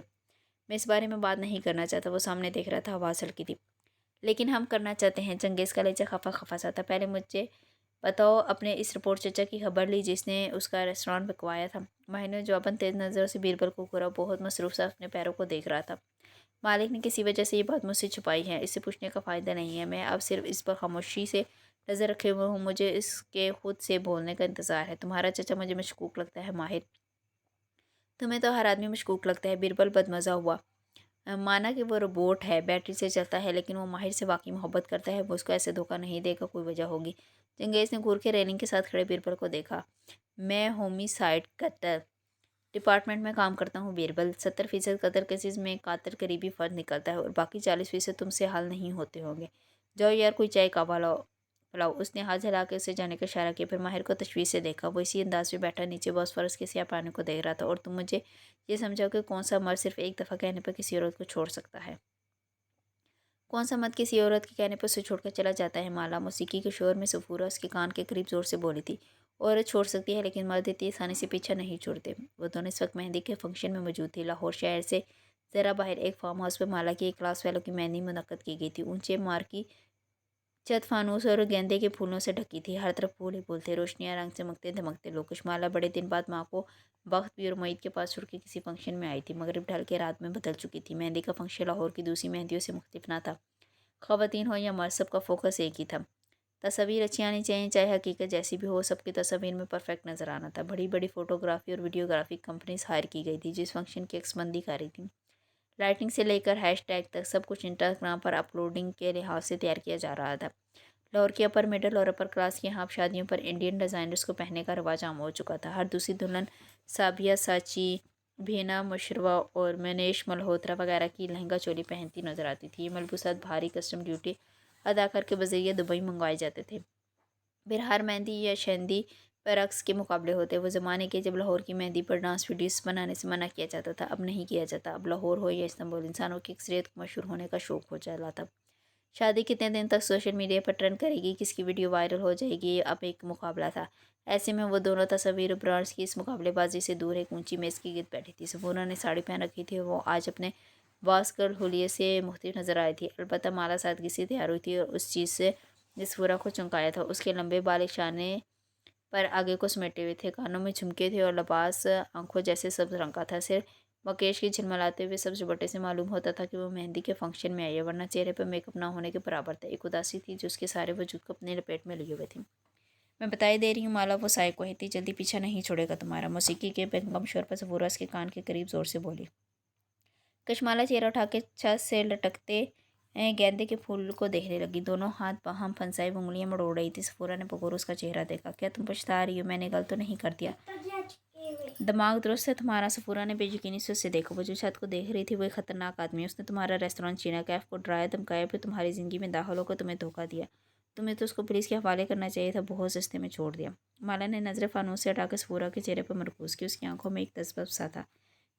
मैं इस बारे में बात नहीं करना चाहता। वो सामने देख रहा था, आवाज़ हल्की थी। लेकिन हम करना चाहते हैं। चंगेज़ का लहजा खफा खफा सा था। पहले मुझे बताओ, अपने इस रिपोर्ट चचा की खबर ली जिसने उसका रेस्टोरेंट बिकवाया था? माहिर ने जवाबन तेज नज़रों से बीरबल को घूरा। बहुत मसरूफ़ सा अपने पैरों को देख रहा था। मालिक ने किसी वजह से ये बात मुझसे छुपाई है। इससे पूछने का फ़ायदा नहीं है। मैं अब सिर्फ इस पर खामोशी से नज़र रखे हुए हूँ। मुझे इसके खुद से बोलने का इंतज़ार है। तुम्हारा चचा मुझे मशकूक लगता है माहिर। तुम्हें तो हर आदमी मशकूक लगता है। बीरबल बदमज़ा हुआ। माना कि वो रोबोट है, बैटरी से चलता है, लेकिन वो माहिर से वाकई मोहब्बत करता है। वो उसको ऐसे धोखा नहीं देगा, कोई वजह होगी। चंगेज़ ने घूर के रेलिंग के साथ खड़े बीरबल को देखा। मैं होमिसाइड कत्ल डिपार्टमेंट में काम करता हूँ बीरबल। 70% कत्ल केसेस में कातिल करीबी फ़र्द निकलता है और बाकी 40% तुमसे हल नहीं होते होंगे। जाओ यार, कोई चाय कावा लाओ पिलाओ। उसने हाथ जला के उसे जाने का इशारा किया। फिर माहिर को तशवीश से देखा। वो इसी अंदाज में बैठा नीचे बॉस्फोरस के सियाह पानी को देख रहा था। और तुम मुझे ये समझाओ कि कौन सा मर्द सिर्फ एक दफ़ा कहने पर किसी औरत को छोड़ सकता है? कौन सा मर्द किसी औरत के कहने पर उसे छोड़कर चला जाता है? माला मौसीकी के शोर में सफूरा उसके कान के करीब ज़ोर से बोली थी। औरत छोड़ सकती है लेकिन मर्द इतनी आसानी से पीछा नहीं छोड़ते। वो दोनों इस वक्त मेहंदी के फंक्शन में मौजूद थी। लाहौर शहर से ज़रा बाहर एक फार्म हाउस पर माला की एक क्लास वालों की मेहंदी मुनक्कद की गई थी। ऊंचे मार की छत फानूस और गेंदे के फूलों से ढकी थी। हर तरफ फूल ही फूल थे। रोशनियां रंग चमकते धमकते लोग। कुशमाला बड़े दिन बाद माँ को बख्त भी और मुईद के पास छोड़ के किसी फंक्शन में आई थी। मगरिब ढल के रात में बदल चुकी थी। मेहंदी का फंक्शन लाहौर की दूसरी मेहंदियों से मुख्तलिफ ना था। ख़वातीन हो या मर्द, सबका फोकस एक ही था। तस्वीर अच्छी आनी चाहिए, चाहे हकीकत जैसी भी हो। सबकी तस्वीर में परफेक्ट नज़र आना था। बड़ी बड़ी फोटोग्राफी और वीडियोग्राफी कंपनीज हायर की गई थी जिस फंक्शन की अक्सबंदी कर रही थी। लाइटिंग से लेकर हैशटैग तक सब कुछ इंस्टाग्राम पर अपलोडिंग के लिहाज से तैयार किया जा रहा था। लाहौर की अपर मिडिल और अपर क्लास के यहाँ अब शादियों पर इंडियन डिज़ाइनर्स को पहनने का रिवाज आम हो चुका था। हर दूसरी दुल्हन साबिया साची, भीना मुशरवा और मनीष मल्होत्रा वगैरह की लहंगा चोली पहनती नजर आती थी। ये मलबूसात भारी कस्टम ड्यूटी अदा करके बजरिया दुबई मंगवाए जाते थे। फिर हर मेहंदी या शहंदी पर रक्स के मुकाबले होते। वो ज़माने के जब लाहौर की मेहंदी पर डांस वीडियोस बनाने से मना किया जाता था, अब नहीं किया जाता। अब लाहौर हो या इस्तांबुल, इंसानों की अक्सरियत को मशहूर होने का शौक़ हो चला था। शादी कितने दिन तक सोशल मीडिया पर ट्रेंड करेगी, किसकी वीडियो वायरल हो जाएगी, ये अब एक मुकाबला था। ऐसे में वो दोनों तस्वीर ब्रांड्स की इस मुकाबलेबाजी से दूर एक ऊंची मेज़ की गिर्द बैठी थी। सफूरा ने साड़ी पहन रखी थी। वो आज अपने वास्कर हुलिये से मुख्तलिफ नज़र आई थी। अलबत्ता माला सादगी से तैयार हुई थी और उस चीज़ से जिस सफूरा को चमकाया था। उसके लंबे बाल शाने पर आगे को समेटे हुए थे। कानों में झुमके थे और लिबास आंखों जैसे सब्ज रंग का था। सिर मकेश की झिलमिलाते हुए सब्ज दुपट्टे से मालूम होता था कि वो मेहंदी के फंक्शन में आई है, वरना चेहरे पर मेकअप ना होने के बराबर था। एक उदासी थी जो उसके सारे वजूद को अपने लपेट में लिए हुए थी। मैं बताई दे रही हूँ माला, वो साय को ही थी। जल्दी पीछा नहीं छोड़ेगा तुम्हारा। मौसीकी के बेगम शोर पर सफूरा उसके कान के करीब जोर से बोली। कशमाला चेहरा उठा के छत से लटकते गेंदे के फूल को देखने लगी। दोनों हाथ बाहम फंसाए उंगलियां मड़ोड़ रही थी। सफूरा ने बगौर उसका चेहरा देखा। क्या तुम पछता रही हो? मैंने गलत तो नहीं कर दिया? दिमाग दुरुस्त है तुम्हारा? सफूरा ने बेयकीनी से उससे देखा। वो जो छत को देख रही थी वो एक खतरनाक आदमी है। उसने तुम्हारा रेस्टोरेंट छीना, कैफ को डराया, धमकाया, फिर तुम्हारी ज़िंदगी में दाखिल होकर तुम्हें धोखा दिया। तुम्हें तो उसको पुलिस के हवाले करना चाहिए था। बहुत सस्ते में छोड़ दिया। माला ने नज़र फानूस से हटाकर सफूरा के चेहरे पर मरकूज़ की। उसकी आंखों में एक तसब्बुत सा था।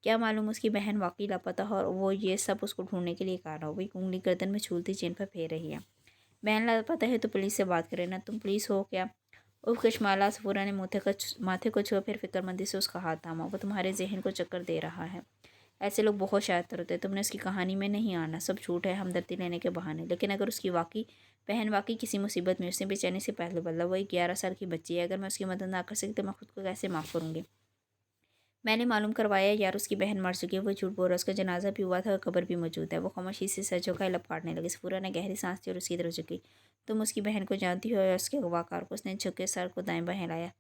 क्या मालूम उसकी बहन वाकई लापता हो और वो ये सब उसको ढूंढने के लिए कर रहा हो। वही उंगली गर्दन में झूलती चेन पर फेर रही है। बहन लापता है तो पुलिस से बात करे ना। तुम पुलिस हो क्या? उफ! कशमाला। सफूरा ने माथे को छुआ, फिर फिक्रमंदी से उसका हाथ थामा। वो तुम्हारे जहन को चक्कर दे रहा है। ऐसे लोग बहुत शातिर होते हैं। तुमने उसकी कहानी में नहीं आना। सब झूठ है, हमदर्दी लेने के बहाने। लेकिन अगर उसकी बहन वाकई किसी मुसीबत में, उसने बेचैनी से पहले बदला। वो एक 11 साल की बच्ची है। अगर मैं उसकी मदद ना कर सकी तो मैं खुद को कैसे माफ़ करूँगी? मैंने मालूम करवाया यार उसकी बहन मर चुकी है, वो झूठ बोल रहा है, उसका जनाजा भी हुआ था और कब्र भी मौजूद है। वो खामोशी से सर झुकाए लब काटने लगी। सफूरा ने गहरी सांस ली और उसकी तरफ झुकी। तुम उसकी बहन को जानती हो या उसके अगवाकार को? उसने झुके सर को दाएं बाएं हिलाया।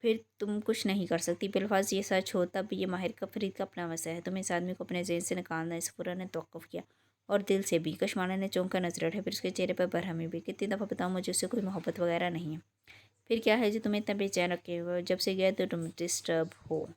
फिर तुम कुछ नहीं कर सकती। बिलफाज ये सच हो तब ये माहिर का फरीद का अपना मसला है, तुम्हें इस आदमी को अपने जेहन से निकालना है। सफूरा ने तवक्कुफ किया और दिल से भी। कशमाना ने चौंक कर नजर उठाई, फिर उसके चेहरे पर बरहमी भी। कितनी दफ़ा बताऊँ, मुझे उससे कोई मोहब्बत वगैरह नहीं है। फिर क्या है जो तुम्हें इतना बेचैन रखे हुए हो? जब से गया तो तुम डिस्टर्ब हो।